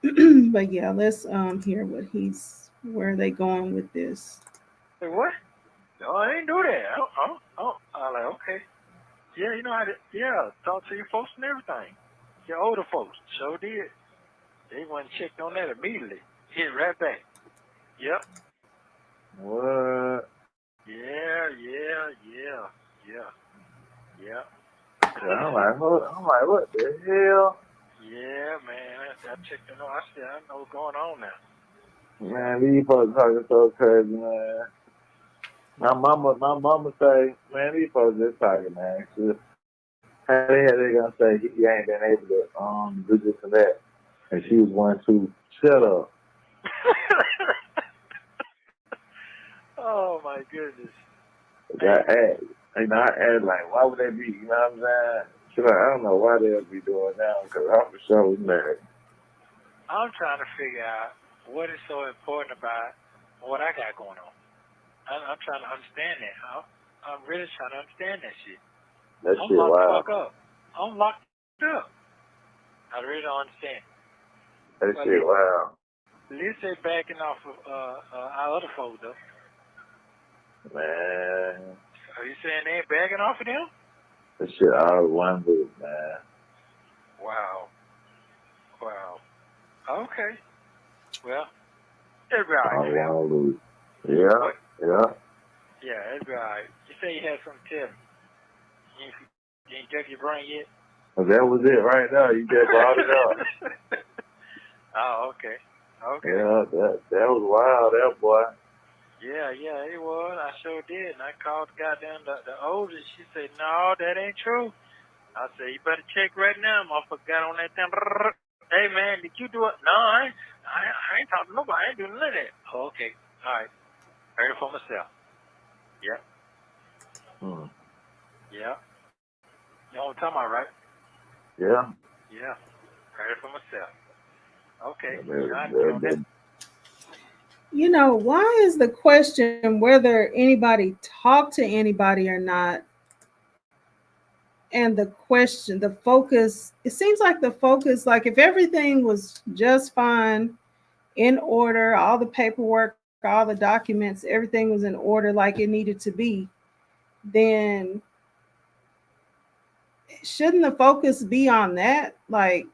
But yeah, let's hear where are they going with this. Say what? No, I ain't do that. I'm like, okay. Yeah, talk to your folks and everything. Your older folks, sure did. They went and checked on that immediately. Hit right back. Yep. What? Yeah. I'm like, what the hell? Yeah, man. I checked on. I said, I know what's going on now. Man, these folks talking so crazy, man. My mama say, man, these folks just talking, man. Just, how the hell they gonna say he ain't been able to do this and that? And she was one to shut up. Oh my goodness. I asked like, why would they be? You know what I'm saying? She's like, I don't know why they'll be doing that, because I'm for sure was married. I'm trying to figure out what is so important about what I got going on. I'm trying to understand that. I'm really trying to understand that shit. That I'm shit locked the wild. fuck up. I'm locked up. I really don't understand. That shit wild. At least they backing off of our other folks, though. Man. Are you saying they ain't backing off of them? That shit all one move, man. Wow. Okay. Well, it'll be all right. All one move. Yeah. Yeah, it'll be all right. You say you had something to tell me. You ain't checked your brain yet? Well, that was it right now. You just brought it up. Oh, okay. Yeah, that was wild, that boy. Yeah, it was. I sure did. And I called the goddamn the oldest. She said, no, that ain't true. I said, you better check right now. Motherfucker got on that thing. Hey, man, did you do it? No, I ain't talking to nobody. I ain't doing none of that. Oh, okay. All right. Heard it for myself. Yeah. Yeah. You know what I'm talking about, right? Yeah. Yeah. Heard it for myself. Okay. Why is the question whether anybody talked to anybody or not? And the question, the focus, it seems like the focus, like if everything was just fine, in order, all the paperwork, all the documents, everything was in order like it needed to be, then shouldn't the focus be on that? Like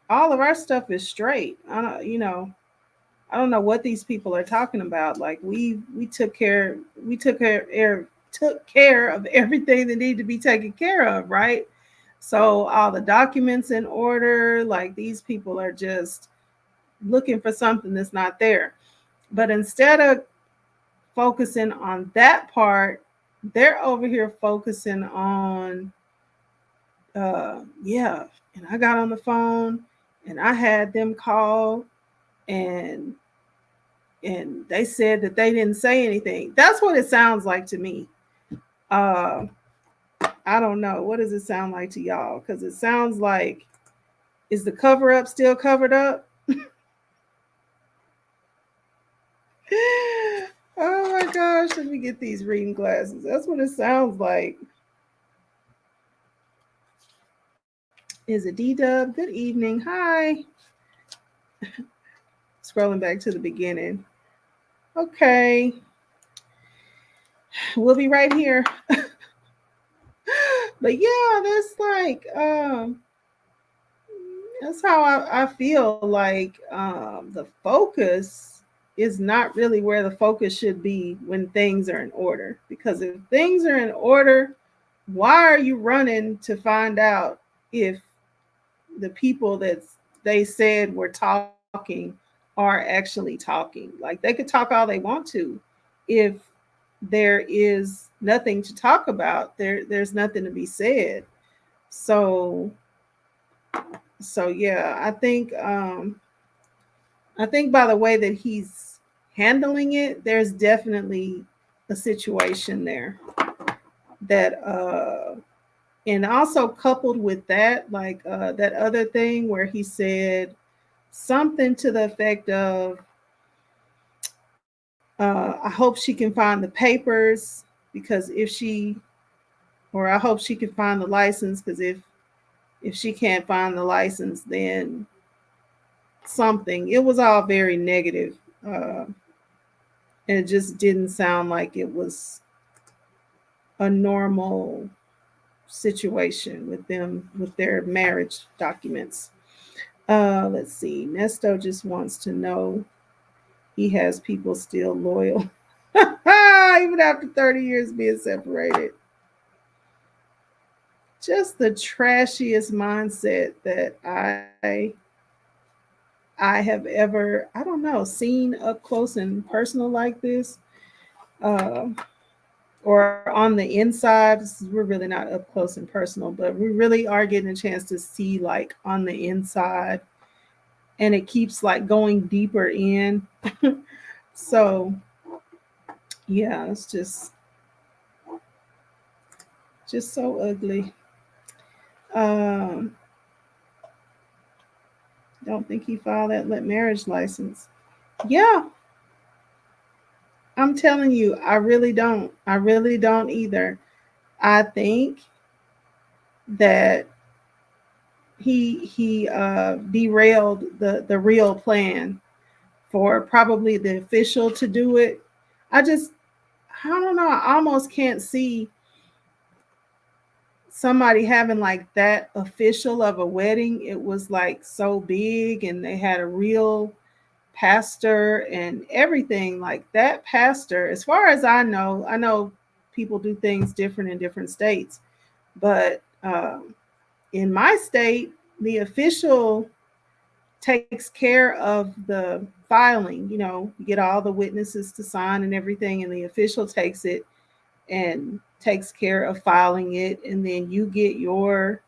all of our stuff is straight. I don't know what these people are talking about. Like we took care of everything that needed to be taken care of, right? So all the documents in order, like these people are just looking for something that's not there. But instead of focusing on that part, they're over here focusing on, yeah, and I got on the phone and I had them call and they said that they didn't say anything. That's what it sounds like to me. I don't know. What does it sound like to y'all? Because it sounds like, is the cover up still covered up? Oh my gosh, let me get these reading glasses. That's what it sounds like. Is it D-Dub? Good evening. Hi. Scrolling back to the beginning. Okay. We'll be right here. But yeah, that's like, that's how I feel like the focus is not really where the focus should be when things are in order. Because if things are in order, why are you running to find out if the people that they said were talking are actually talking? Like, they could talk all they want to. If there is nothing to talk about, there's nothing to be said. So yeah, I think by the way that he's handling it, there's definitely a situation there that and also coupled with that, like that other thing where he said something to the effect of, I hope she can find the papers, because if she, or I hope she can find the license, because if she can't find the license, then something. It was all very negative, and it just didn't sound like it was a normal situation with them, with their marriage documents. Let's see. Nesto just wants to know he has people still loyal, even after 30 years being separated. Just the trashiest mindset that I have ever, I don't know, seen up close and personal like this, or on the inside. We're really not up close and personal, but we really are getting a chance to see like on the inside, and it keeps like going deeper in. So yeah, it's just so ugly. Um, don't think he filed that marriage license. Yeah, I'm telling you, I really don't. I really don't either. I think that he derailed the real plan for probably the official to do it. I don't know. I almost can't see somebody having like that official of a wedding. It was like so big, and they had a real pastor and everything. Like, that pastor, as far as I know people do things different in different states, but in my state, the official takes care of the filing. You get all the witnesses to sign and everything, and the official takes it and takes care of filing it, and then you get your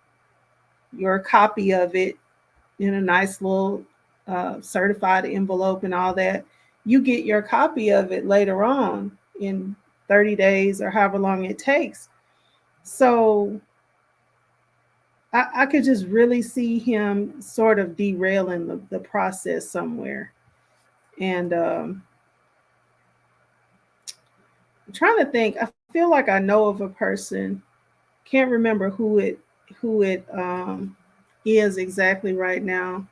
copy of it in a nice little certified envelope and all that. You get your copy of it later on in 30 days or however long it takes. So I could just really see him sort of derailing the process somewhere. And I'm trying to think. I feel like I know of a person. Can't remember who it is exactly right now,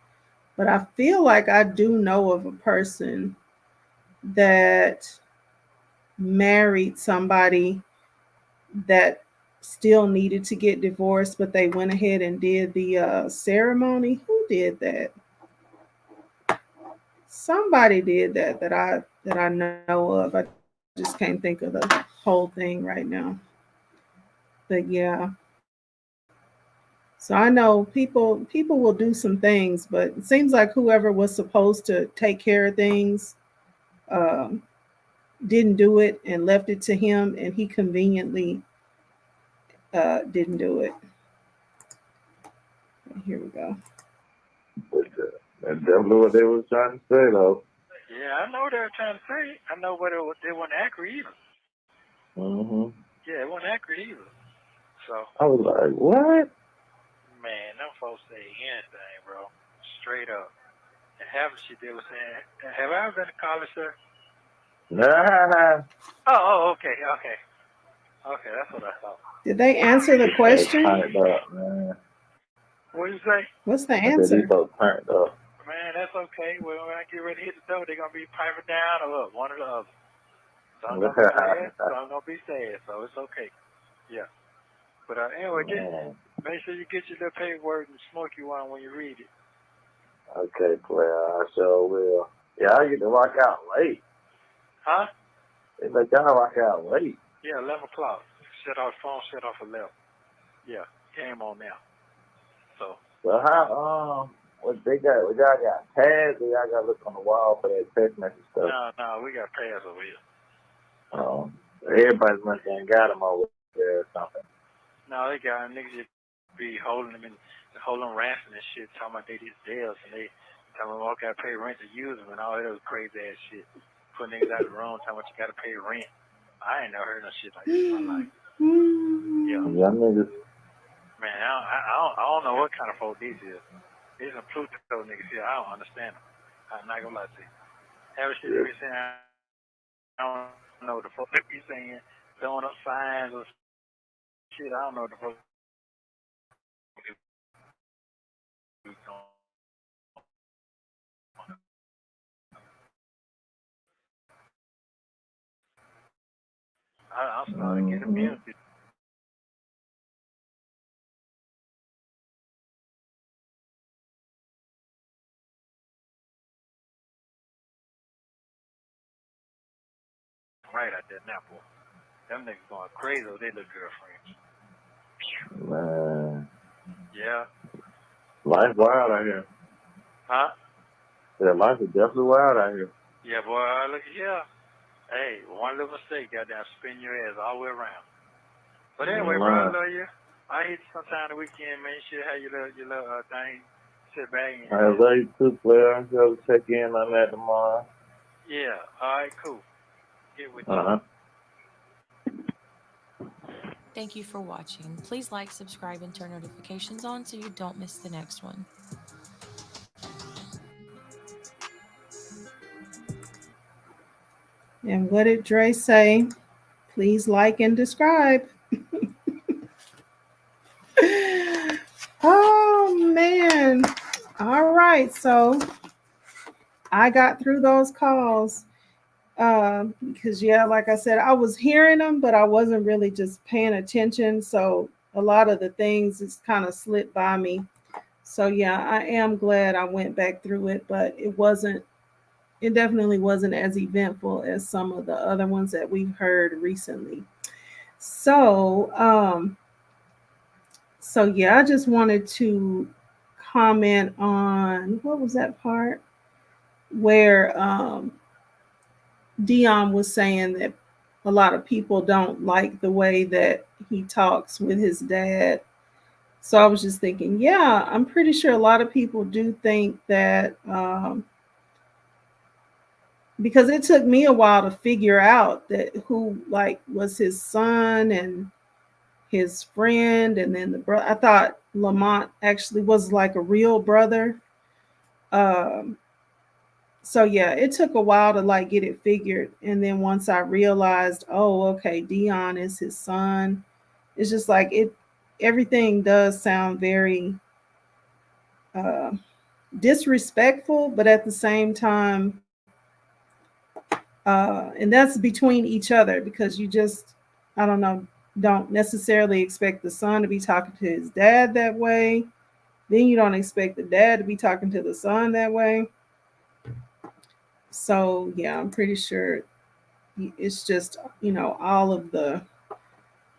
but I feel like I do know of a person that married somebody that still needed to get divorced, but they went ahead and did the ceremony. Who did that? Somebody did that I know of. I just can't think of the whole thing right now. But yeah. So I know people will do some things, but it seems like whoever was supposed to take care of things um, didn't do it and left it to him, and he conveniently didn't do it. Here we go. That's definitely what they was trying to say, though. Yeah, I know what they were trying to say. I know what they weren't accurate either. Mhm. Yeah, it wasn't accurate either. So I was like, what? man, them folks say anything, bro. Straight up. And half the shit they were saying. Have I ever been to college, sir? Nah. Okay. Okay, that's what I thought. Did they answer the question? Turned up, man. What you say? What's the I said answer? these folks turned up. Man, that's okay. Well, when I get ready to hit the door, they're gonna be piping down or up, one or the other. Some gonna be sad, some gonna be sad, so it's okay. Yeah. But anyway, just make sure you get your little paperwork and smoke you one when you read it. Okay, player, I sure will. Yeah, I get to rock out late. Huh? They let y'all rock out late. Yeah, 11 o'clock. Shut off phone, shut off 11. Yeah, game on now. So how, what y'all got pads or y'all got to look on the wall for that text message stuff? No, we got pads over here. Everybody must have got them over there or something. No, they got niggas just be holding them ransom and shit, talking about they these deals and they talking about I gotta pay rent to use them and all that crazy ass shit. Put niggas out of the room talking about you gotta pay rent. I ain't never heard no shit like this in my life. Yeah. Y'all niggas. Man, I don't know what kind of folk these is. These are Pluto niggas here. I don't understand them. I'm not gonna lie to you. Every shit they be saying, I don't know the folk they be saying, throwing up signs or shit. I don't know the folk. I'm starting to get immunity. Right out there now, boy. Them niggas going crazy with their little girlfriends. Man. Yeah. Life wild out here. Huh? Yeah, life is definitely wild out here. Yeah, boy, look at yeah. Hey, one little mistake, goddamn, spin your ass all the way around. But anyway, bro, I love you. I hit you sometime the weekend, man. You should have your little thing. Sit back and I love you too, player. I'm going to check in on that tomorrow. Yeah, all right, cool. Get with you. Thank you for watching. Please like, subscribe, and turn notifications on so you don't miss the next one. And what did Dre say? Please like and subscribe. Oh, man. All right. So I got through those calls because, yeah, like I said, I was hearing them, but I wasn't really just paying attention. So a lot of the things just kind of slipped by me. So, yeah, I am glad I went back through it, but it definitely wasn't as eventful as some of the other ones that we've heard recently. So, yeah, I just wanted to comment on what was that part where Deon was saying that a lot of people don't like the way that he talks with his dad. So I was just thinking, yeah, I'm pretty sure a lot of people do think that because it took me a while to figure out that who like was his son and his friend, and then the brother. I thought Lamont actually was like a real brother. So yeah, it took a while to like get it figured, and then once I realized, oh, okay, Deon is his son. It's just like it. Everything does sound very disrespectful, but at the same time, and that's between each other because you just, I don't know, don't necessarily expect the son to be talking to his dad that way. Then you don't expect the dad to be talking to the son that way. So yeah, I'm pretty sure it's just all of the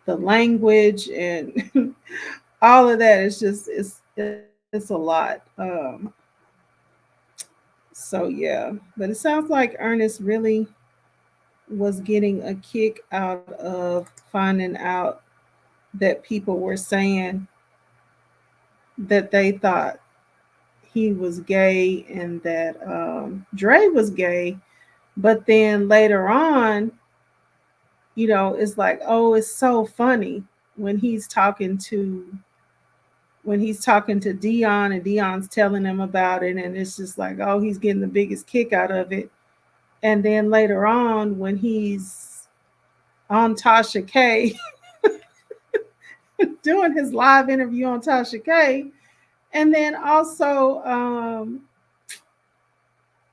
language and all of that is just it's a lot. So yeah, but it sounds like Ernest really was getting a kick out of finding out that people were saying that they thought he was gay and that Dre was gay. But then later on, it's like, oh, it's so funny when he's talking to Dion and Dion's telling him about it, and it's just like, oh, he's getting the biggest kick out of it. And then later on, when he's on Tasha K doing his live interview on Tasha K, and then also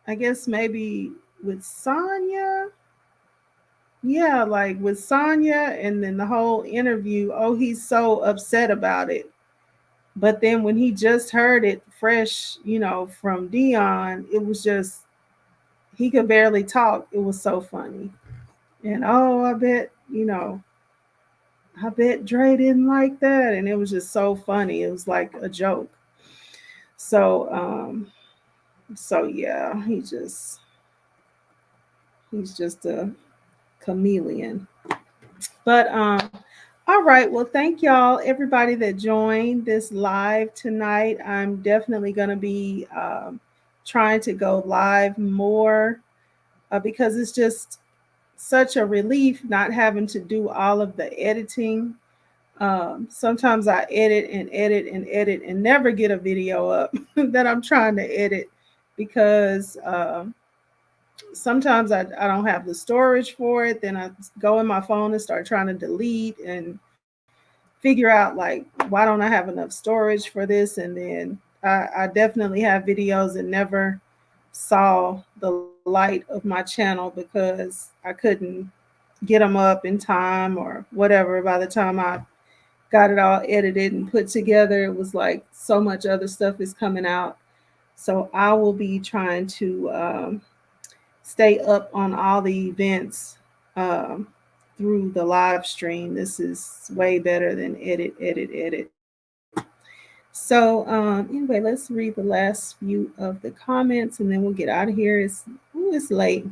I guess maybe with Sonya. Yeah, like with Sonya, and then the whole interview, oh, he's so upset about it. But then when he just heard it fresh, from Dion, it was just, he could barely talk. It was so funny. And oh, I bet Dre didn't like that. And it was just so funny. It was like a joke. So, yeah, he's just a chameleon. But all right, well, thank y'all, everybody that joined this live tonight. I'm definitely going to be trying to go live more because it's just such a relief not having to do all of the editing. Sometimes I edit and edit and edit and never get a video up that I'm trying to edit because sometimes I don't have the storage for it. Then I go in my phone and start trying to delete and figure out, like, why don't I have enough storage for this? And then I definitely have videos that never saw the light of my channel because I couldn't get them up in time or whatever. By the time I got it all edited and put together, it was like so much other stuff is coming out. So I will be trying to stay up on all the events through the live stream. This is way better than edit. So anyway, let's read the last few of the comments and then we'll get out of here. It's late.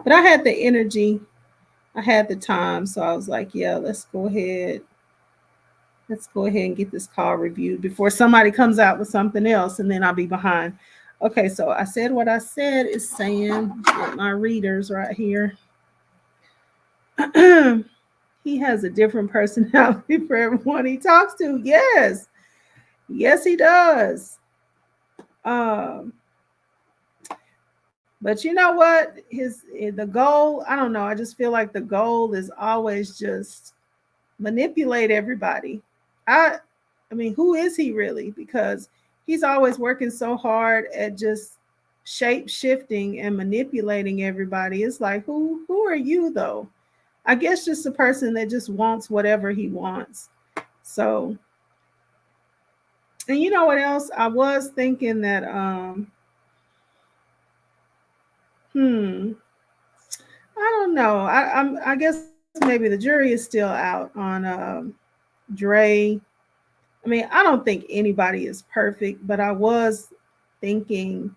But I had the energy. I had the time. So I was like, yeah, let's go ahead and get this call reviewed before somebody comes out with something else and then I'll be behind. Okay, so I said what I said is saying with my readers right here. He has a different personality for everyone he talks to. Yes, he does. But you know what? The goal, I don't know. I just feel like the goal is always just manipulate everybody. I mean, who is he really? Because he's always working so hard at just shape shifting and manipulating everybody. It's like, who are you though? I guess just a person that just wants whatever he wants. So, and you know what else? I was thinking that I don't know. I guess maybe the jury is still out on Dre. I mean, I don't think anybody is perfect, but I was thinking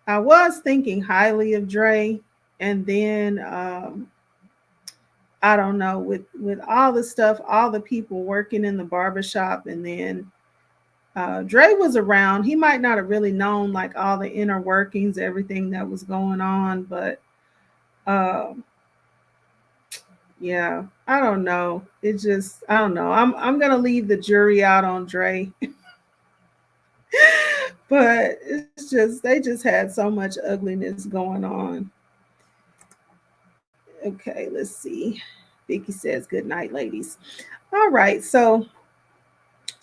highly of Dre, and then I don't know, with all the stuff, all the people working in the barbershop, and then Dre was around. He might not have really known like all the inner workings, everything that was going on, but yeah, I don't know. I don't know. I'm gonna leave the jury out on Dre. But it's just, they just had so much ugliness going on. Okay, let's see. Vicky says good night, ladies. All right, so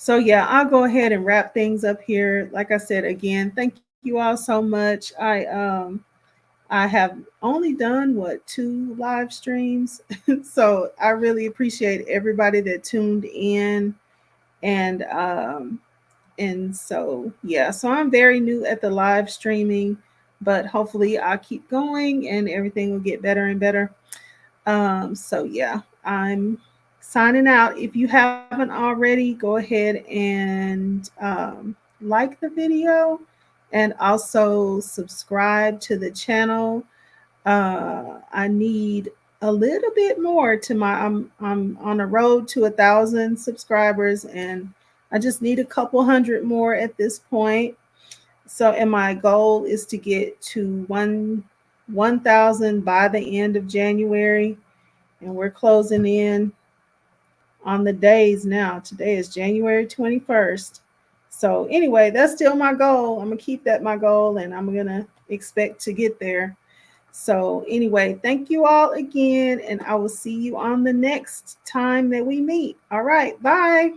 yeah, I'll go ahead and wrap things up here. Like I said, again, thank you all so much. I have only done 2 live streams. So I really appreciate everybody that tuned in. And so, yeah, so I'm very new at the live streaming, but hopefully I'll keep going and everything will get better and better. So yeah, I'm excited signing out. If you haven't already, go ahead and like the video and also subscribe to the channel. I need a little bit more to my I'm on a road to 1,000 subscribers, and I just need a couple hundred more at this point. So, and my goal is to get to 1,000 by the end of January, and we're closing in on the days now. Today is January 21st. So anyway, that's still my goal. I'm gonna keep that my goal, and I'm gonna expect to get there. So anyway, thank you all again, and I will see you on the next time that we meet. All right, bye.